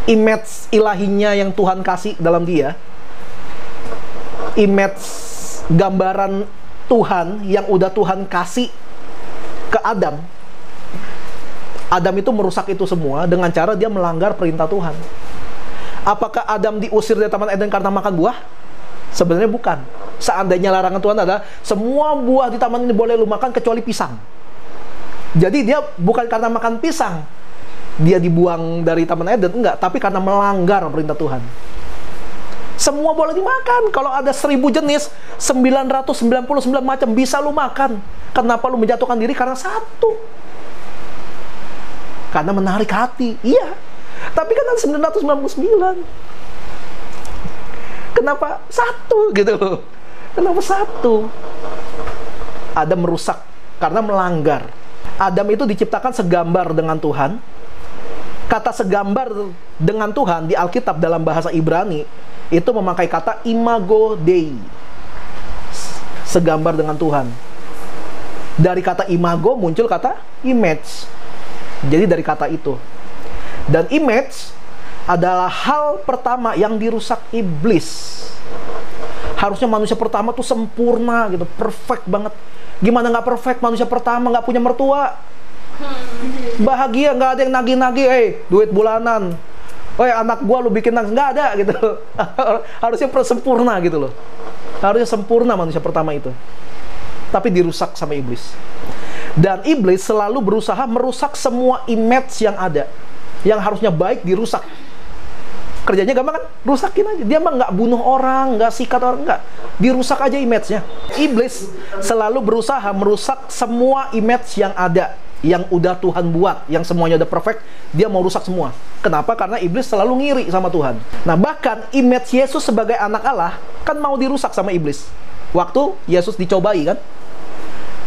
image ilahinya yang Tuhan kasih dalam dia. Image gambaran Tuhan yang udah Tuhan kasih ke Adam. Adam itu merusak itu semua dengan cara dia melanggar perintah Tuhan. Apakah Adam diusir dari Taman Eden karena makan buah? Sebenarnya bukan. Seandainya larangan Tuhan adalah semua buah di taman ini boleh lu makan kecuali pisang. Jadi dia bukan karena makan pisang dia dibuang dari Taman Eden, enggak, tapi karena melanggar perintah Tuhan. Semua boleh dimakan. Kalau ada 1000 jenis, 999 macam bisa lu makan. Kenapa lu menjatuhkan diri? Karena satu. Karena menarik hati. Iya. Tapi kan ada 999. Kenapa satu gitu loh? Kenapa satu? Adam merusak karena melanggar. Adam itu diciptakan segambar dengan Tuhan. Kata segambar dengan Tuhan di Alkitab dalam bahasa Ibrani itu memakai kata imago Dei. Segambar dengan Tuhan. Dari kata imago muncul kata image. Jadi dari kata itu. Dan image adalah hal pertama yang dirusak iblis. Harusnya manusia pertama tuh sempurna gitu, perfect banget. Gimana nggak perfect? Manusia pertama nggak punya mertua, bahagia, nggak ada yang nagih-nagih, duit bulanan, oh ya anak gua lu bikin nangis, nggak ada gitu. Harusnya sempurna gitu loh. Harusnya sempurna manusia pertama itu. Tapi dirusak sama iblis. Dan iblis selalu berusaha merusak semua image yang ada. Yang harusnya baik dirusak. Kerjanya gampang kan? Rusakin aja. Dia mah nggak bunuh orang, nggak sikat orang, nggak. Dirusak aja image-nya. Iblis selalu berusaha merusak semua image yang ada. Yang udah Tuhan buat, yang semuanya udah perfect, dia mau rusak semua. Kenapa? Karena iblis selalu ngiri sama Tuhan. Nah, bahkan image Yesus sebagai anak Allah kan mau dirusak sama iblis. Waktu Yesus dicobai kan.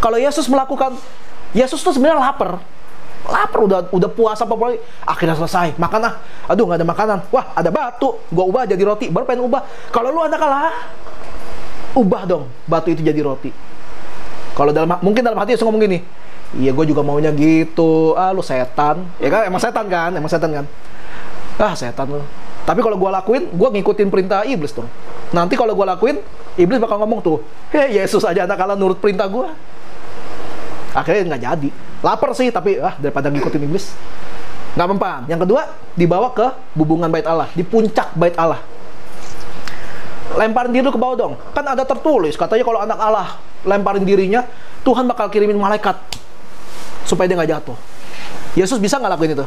Kalau Yesus melakukan, Yesus tuh sebenarnya lapar, udah puasa apa boleh, akhirnya selesai makan aduh nggak ada makanan, wah ada batu, gua ubah jadi roti, baru pengen ubah. Kalau lu anak Allah, ubah dong batu itu jadi roti. Kalau mungkin dalam hati Yesus ngomong gini, iya gue juga maunya gitu, lu setan, ya kan, emang setan kan, setan lu. Tapi kalau gue lakuin, gue ngikutin perintah iblis dong. Nanti kalau gue lakuin, iblis bakal ngomong tuh, Yesus aja anak Allah nurut perintah gue. Akhirnya nggak jadi. Lapar sih, tapi daripada ngikutin iblis, nggak mempan. Yang kedua, dibawa ke hubungan bait Allah, di puncak bait Allah. Lemparin diri lu ke bawah dong. Kan ada tertulis, katanya kalau anak Allah lemparin dirinya, Tuhan bakal kirimin malaikat supaya dia nggak jatuh. Yesus bisa nggak lakuin itu?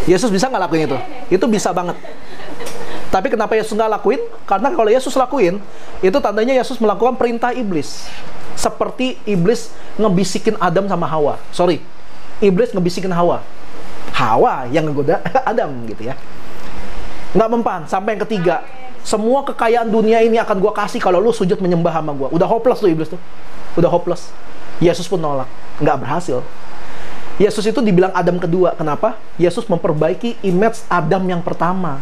Yesus bisa nggak lakuin itu? Itu bisa banget. Tapi kenapa Yesus nggak lakuin? Karena kalau Yesus lakuin, itu tandanya Yesus melakukan perintah iblis. Seperti iblis ngebisikin Adam sama Hawa. Sorry, iblis ngebisikin Hawa. Hawa yang ngegoda Adam gitu ya. Nggak mempan. Sampai yang ketiga, semua kekayaan dunia ini akan gua kasih kalau lu sujud menyembah sama gua. Udah hopeless tuh iblis tuh. Udah hopeless. Yesus pun nolak. Nggak berhasil. Yesus itu dibilang Adam kedua. Kenapa? Yesus memperbaiki image Adam yang pertama.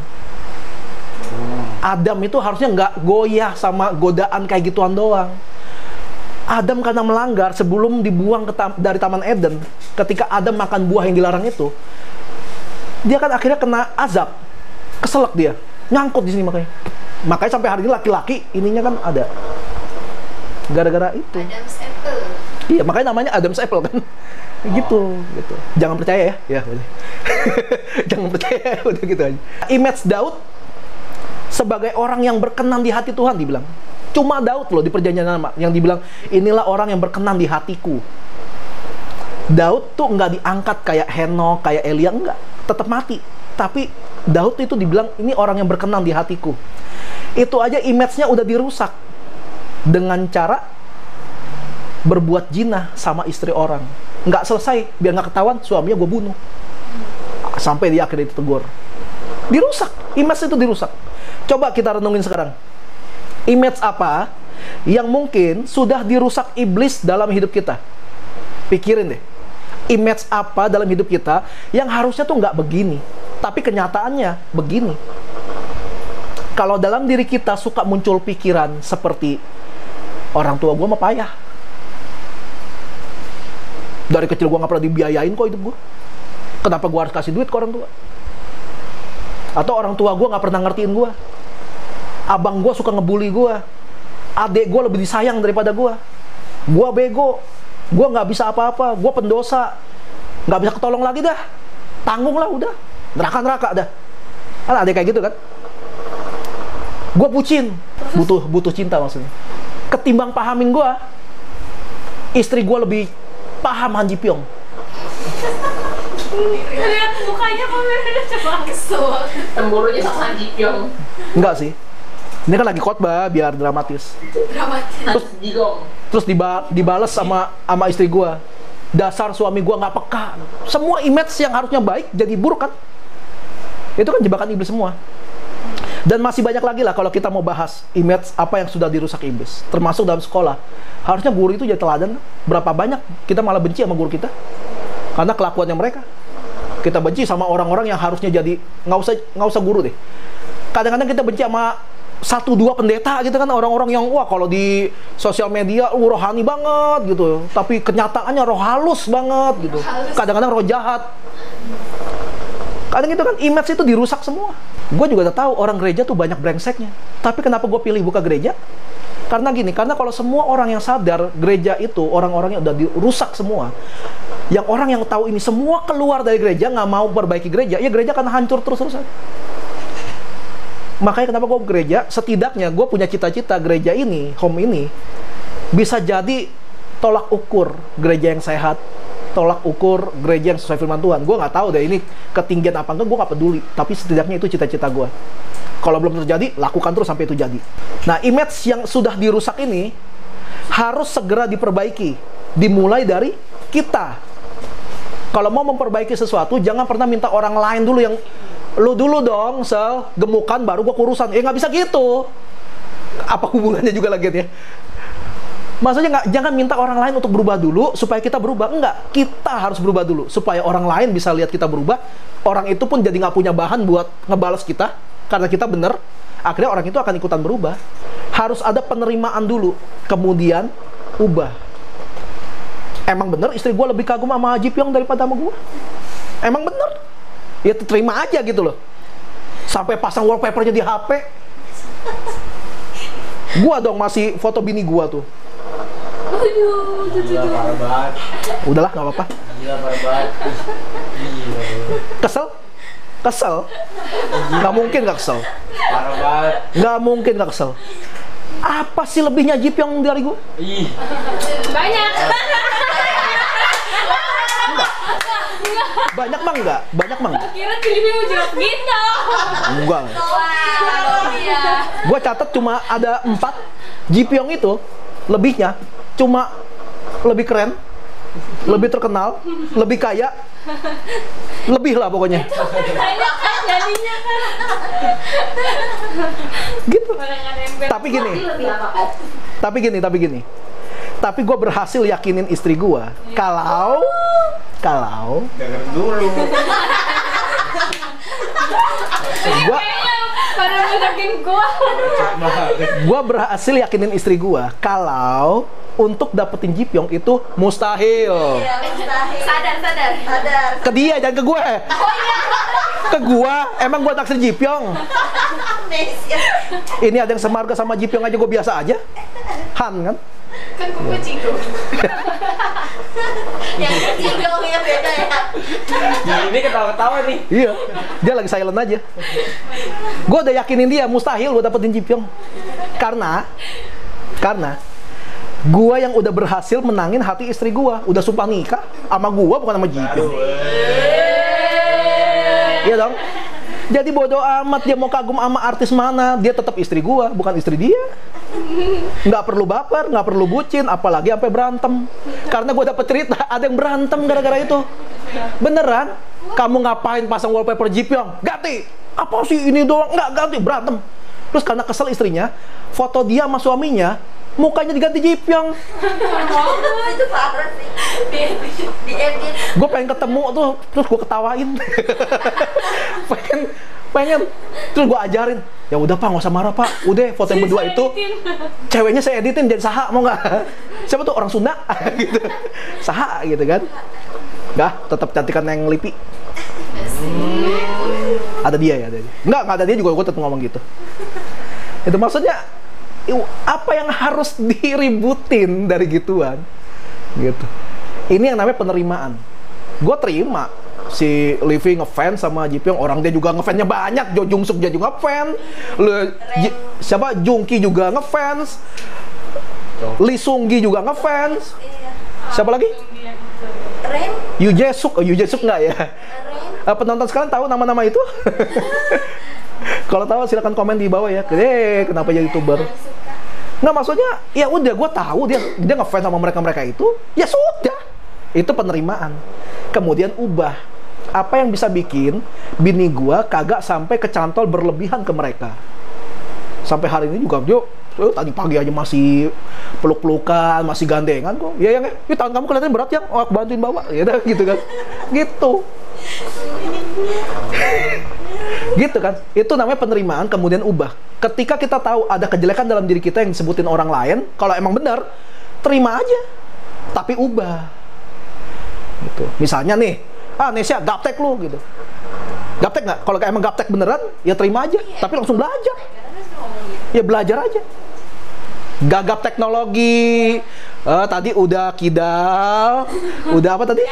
Adam itu harusnya nggak goyah sama godaan kayak gituan doang. Adam karena melanggar sebelum dibuang dari Taman Eden, ketika Adam makan buah yang dilarang itu, dia kan akhirnya kena azab, keselak dia, nyangkut di sini makanya sampai hari ini laki-laki ininya kan ada, gara-gara itu. Adam's apple. Iya, makanya namanya Adam's apple kan, gitu. Jangan percaya ya, boleh. Jangan percaya, udah gitu aja. Image Daud sebagai orang yang berkenan di hati Tuhan dibilang. Cuma Daud loh di perjanjian lama yang dibilang inilah orang yang berkenan di hatiku. Daud tuh nggak diangkat kayak Henok, kayak Elia, enggak, tetap mati. Tapi Daud itu dibilang ini orang yang berkenan di hatiku. Itu aja image-nya udah dirusak dengan cara berbuat jinah sama istri orang. Nggak selesai, biar nggak ketahuan suaminya gue bunuh. Sampai dia akhirnya ditegur. Dirusak, image itu dirusak. Coba kita renungin sekarang. Image apa yang mungkin sudah dirusak iblis dalam hidup kita? Pikirin deh. Image apa dalam hidup kita yang harusnya tuh nggak begini, tapi kenyataannya begini. Kalau dalam diri kita suka muncul pikiran seperti orang tua gue mah payah. Dari kecil gue nggak pernah dibiayain kok hidup gue. Kenapa gue harus kasih duit ke orang tua? Atau orang tua gue nggak pernah ngertiin gue. Abang gue suka ngebully gue. Adek gue lebih disayang daripada gue. Gue bego. Gue nggak bisa apa-apa. Gue pendosa. Nggak bisa ketolong lagi dah. Tanggung lah udah. Neraka dah. Kan ada kayak gitu kan. Gue bucin. Butuh cinta maksudnya. Ketimbang pahamin gue, istri gue lebih paham Han Ji Pyong. Lihat mukanya udah coba kesel. Cemburunya sama Han Ji Pyong. Enggak sih. Ini kan lagi khotbah biar dramatis. Terus dibales sama istri gue. Dasar suami gue nggak peka. Semua image yang harusnya baik jadi buruk kan. Itu kan jebakan iblis semua. Dan masih banyak lagi lah kalau kita mau bahas image apa yang sudah dirusak iblis. Termasuk dalam sekolah. Harusnya guru itu jadi teladan. Berapa banyak kita malah benci sama guru kita. Karena kelakuannya mereka. Kita benci sama orang-orang yang harusnya jadi nggak usah guru deh. Kadang-kadang kita benci sama 1-2 pendeta gitu kan, orang-orang yang wah kalau di sosial media rohani banget gitu, tapi kenyataannya roh halus banget gitu. Kadang-kadang roh jahat. Kadang itu kan image itu dirusak semua. Gue juga udah tahu orang gereja tuh banyak brengseknya. Tapi kenapa gue pilih buka gereja? Karena gini, karena kalau semua orang yang sadar gereja itu orang-orangnya udah dirusak semua, yang orang yang tahu ini semua keluar dari gereja, nggak mau perbaiki gereja, ya gereja akan hancur terus-terusan. Makanya kenapa gue gereja, setidaknya gue punya cita-cita gereja ini, home ini, bisa jadi tolak ukur gereja yang sehat, tolak ukur gereja yang sesuai firman Tuhan. Gue nggak tahu deh ini ketinggian apa enggak, gue nggak peduli. Tapi setidaknya itu cita-cita gue. Kalau belum terjadi, lakukan terus sampai itu jadi. Nah, image yang sudah dirusak ini harus segera diperbaiki. Dimulai dari kita. Kalau mau memperbaiki sesuatu, jangan pernah minta orang lain dulu yang lu dulu dong, Sel, gemukan baru gua kurusan. Nggak bisa gitu. Apa hubungannya juga lagi ya? Maksudnya jangan minta orang lain untuk berubah dulu supaya kita berubah. Enggak, kita harus berubah dulu supaya orang lain bisa lihat kita berubah. Orang itu pun jadi nggak punya bahan buat ngebalas kita karena kita bener. Akhirnya orang itu akan ikutan berubah. Harus ada penerimaan dulu, kemudian ubah. Emang bener istri gue lebih kagum sama Ji Pyong daripada sama gue? Emang bener? Ya terima aja gitu loh. Sampai pasang wallpapernya di HP. Gua dong masih foto bini gua tuh. Gila, parah banget. Udahlah, nggak apa-apa. Gila, parah banget. Gila. Kesel? Kesel? Nggak mungkin nggak kesel. Parah banget. Nggak mungkin nggak kesel. Apa sih lebihnya Ji Pyong dari gua? Ih. Banyak. Banyak mah enggak? Banyak mah enggak? Kira Filipi mau jawab gitu. Enggak. Wow. Iya. Gua catat cuma ada 4. Ji Pyong itu lebihnya cuma lebih keren, lebih terkenal, lebih kaya, lebih lah pokoknya. Banyak kan jadinya kan. Gitu. Barengan ember. Tapi gini. Lebih apa kan? Tapi gini. Tapi gue berhasil yakinin istri gue kalau Dengar dulu. Pada ngudakin gua. gue berhasil yakinin istri gue kalau untuk dapetin Ji Pyong itu mustahil. Iya, mustahil. Sadar. Ke dia, jangan ke gue. Ke gue, emang gue naksir Ji Pyong. Amnesia. Ini ada yang semarga sama Ji Pyong aja gue biasa aja. Han kan? Kan kucing tuh. Yang kecil ya beda ya. Ini ketawa-ketawa nih. Iya, dia lagi silent aja. Gue udah yakinin dia mustahil gue dapetin Ji Pyong. Karena gue yang udah berhasil menangin hati istri gue, udah sumpah nikah sama gue bukan sama Ji Pyong. Iya dong. Jadi bodo amat dia mau kagum sama artis mana, dia tetap istri gue, bukan istri dia. Nggak perlu baper, nggak perlu bucin, apalagi sampai berantem. Karena gue dapet cerita ada yang berantem gara-gara itu. Beneran? Kamu ngapain pasang wallpaper Ji Pyong? Ganti. Apa sih ini doang? Nggak ganti, berantem. Terus karena kesel istrinya, foto dia sama suaminya, mukanya diganti Ji Pyong. Itu parah sih. Di edit. Gue pengen ketemu tuh, terus gue ketawain. pengen. Terus gue ajarin, ya udah Pak, nggak usah marah Pak. Udah foto yang berdua itu, ceweknya saya editin jadi saha, mau nggak? Siapa tuh orang Sunda? Gitu. Saha gitu kan? Nggak, tetap cantikan yang Lipi. Ada dia ya, ada dia. Nggak ada dia juga gue tetap ngomong gitu. Itu maksudnya, apa yang harus diributin dari gituan? Gitu. Ini yang namanya penerimaan. Gue terima si Livi ngefans sama Ji Pyong, orang dia juga ngefansnya banyak. Jo Jung Suk dia juga ngefans. Siapa Jungki juga ngefans. Lee Sung Gi juga ngefans. Siapa lagi? Ren. Yu Jae Suk nggak ya? Penonton sekarang tahu nama-nama itu? Kalau tahu silakan komen di bawah ya. Kenapa jadi YouTuber? Nggak, maksudnya ya udah gue tahu dia ngefans sama mereka itu, ya sudah. Itu penerimaan. Kemudian ubah. Apa yang bisa bikin bini gua kagak sampai kecantol berlebihan ke mereka. Sampai hari ini juga dia tadi pagi aja masih peluk-pelukan, masih gandengan kok. Ya yang tangan kamu kelihatan berat ya, aku bantuin bawa. Ya gitu kan. Gitu. Gitu kan. Itu namanya penerimaan kemudian ubah. Ketika kita tahu ada kejelekan dalam diri kita yang disebutin orang lain, kalau emang benar, terima aja. Tapi ubah. Gitu. Misalnya nih, Nesya gaptek lu gitu. Gaptek nggak? Kalau emang gaptek beneran, ya terima aja. Tapi langsung belajar. Ya belajar aja. Gagap teknologi. Tadi udah kidal. Udah apa tadi?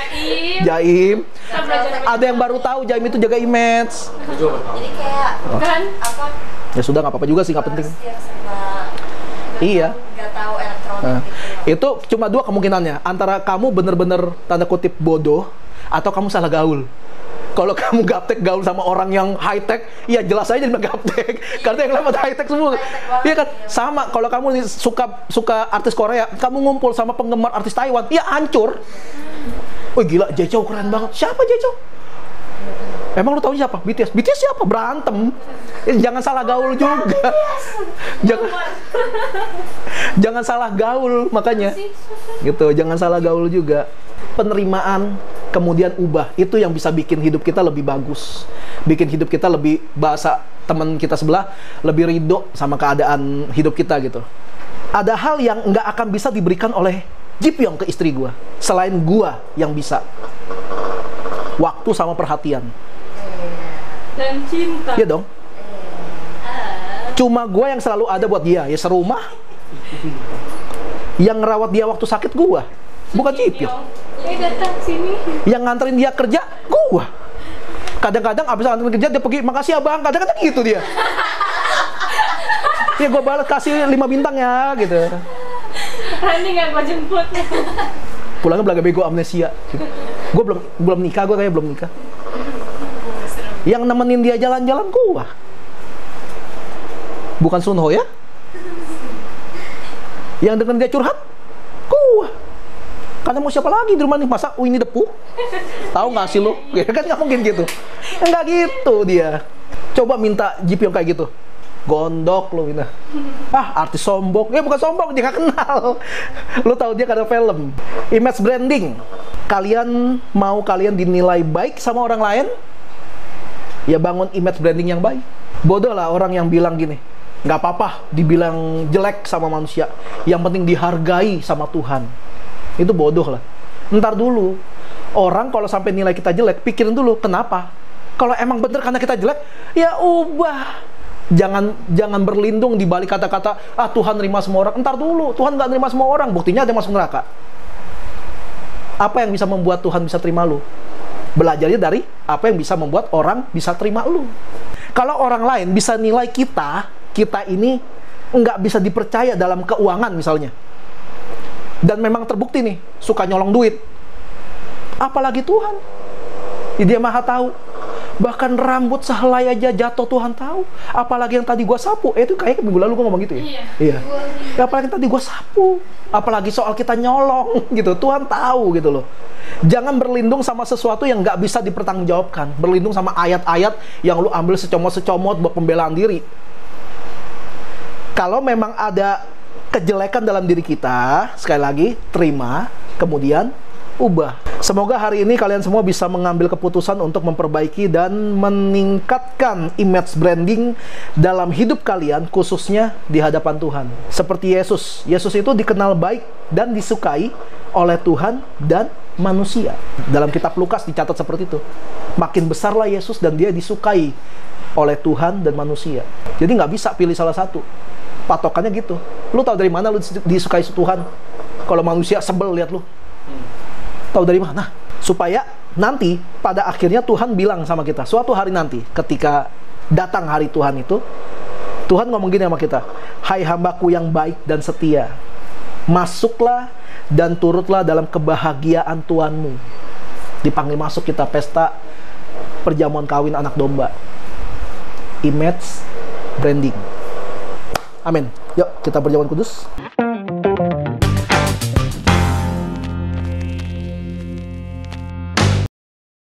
Jaim. Kita belajar Ada yang baru tahu Jaim itu jaga image. Jadi kayak kan? apa? Ya sudah, nggak apa-apa juga sih, nggak penting. Setir sama Iya. nggak tahu elektronik Nah, gitu. itu cuma dua kemungkinannya. Antara kamu bener-bener tanda kutip bodoh, atau kamu salah gaul. Kalau kamu gaptek gaul sama orang yang high tech, ya jelas aja dia gaptek. Karena yang lain pada high tech semua. Iya kan? Sama kalau kamu nih suka artis Korea, kamu ngumpul sama penggemar artis Taiwan, ya hancur. Oh gila, Jechou keren banget. Siapa Jechou? Emang lu tahu siapa? BTS. BTS siapa? Berantem. Jangan salah gaul juga. Jangan salah gaul, makanya. Gitu, jangan salah gaul juga. Penerimaan, kemudian ubah, itu yang bisa bikin hidup kita lebih bagus. Bikin hidup kita lebih, bahasa teman kita sebelah, lebih ridho sama keadaan hidup kita gitu. Ada hal yang nggak akan bisa diberikan oleh Jipyong ke istri gua, selain gua yang bisa. Waktu sama perhatian. Dan cinta. Iya dong. Cuma gue yang selalu ada buat dia, ya serumah. Yang ngerawat dia waktu sakit gue, bukan Jipyong. Datang sini. Yang nganterin dia kerja, gue. Kadang-kadang abis nganterin kerja dia pergi, makasih abang. Kadang-kadang gitu dia. Ya gue balas, kasih 5 bintang ya, gitu. Randy nggak gue jemput. Pulangnya belaga bego, amnesia. Gue belum nikah, gue kayaknya belum nikah. Yang nemenin dia jalan-jalan gue. Bukan Sunho ya? Yang dengan dia curhat, gua. Karena mau siapa lagi di rumah nih? Masa ini Depu? Tahu nggak sih lo? Ya kan nggak mungkin gitu. Nggak gitu dia. Coba minta Jipyong kayak gitu. Gondok lo ini. Ah, artis sombong. Ya bukan sombong, dia nggak kenal. Lo tahu dia karena film. Image branding. Kalian mau kalian dinilai baik sama orang lain? Ya bangun image branding yang baik. Bodoh lah orang yang bilang gini, nggak apa-apa dibilang jelek sama manusia, yang penting dihargai sama Tuhan. Itu bodoh lah. Ntar dulu, orang kalau sampai nilai kita jelek, pikirin dulu kenapa. Kalau emang bener karena kita jelek, ya ubah. Jangan berlindung di balik kata-kata, ah Tuhan nerima semua orang. Ntar dulu, Tuhan nggak nerima semua orang, buktinya ada yang masuk neraka. Apa yang bisa membuat Tuhan bisa terima lu? Belajarnya dari apa yang bisa membuat orang bisa terima lu. Kalau orang lain bisa nilai kita ini nggak bisa dipercaya dalam keuangan misalnya, dan memang terbukti nih suka nyolong duit, apalagi Tuhan. Dia maha tahu. Bahkan rambut sehelai aja jatuh Tuhan tahu. Apalagi yang tadi gua sapu. Itu kayak minggu lalu gua ngomong gitu ya. Iya. Ya, apalagi yang tadi gua sapu. Apalagi soal kita nyolong gitu. Tuhan tahu gitu loh. Jangan berlindung sama sesuatu yang nggak bisa dipertanggungjawabkan. Berlindung sama ayat-ayat yang lu ambil secomot-secomot buat pembelaan diri. Kalau memang ada kejelekan dalam diri kita, sekali lagi, terima, kemudian ubah. Semoga hari ini kalian semua bisa mengambil keputusan untuk memperbaiki dan meningkatkan image branding dalam hidup kalian, khususnya di hadapan Tuhan. Seperti Yesus. Yesus itu dikenal baik dan disukai oleh Tuhan dan manusia. Dalam kitab Lukas dicatat seperti itu. Makin besarlah Yesus dan dia disukai oleh Tuhan dan manusia. Jadi nggak bisa pilih salah satu. Patokannya gitu. Lu tahu dari mana lu disukai Tuhan? Kalau manusia sebel lihat lu. Tahu dari mana? Supaya nanti pada akhirnya Tuhan bilang sama kita, suatu hari nanti ketika datang hari Tuhan itu, Tuhan ngomong gini sama kita, hai hambaku yang baik dan setia, masuklah dan turutlah dalam kebahagiaan Tuhanmu. Dipanggil masuk kita pesta perjamuan kawin anak domba. Image branding. Amin. Yuk kita berjamuan kudus.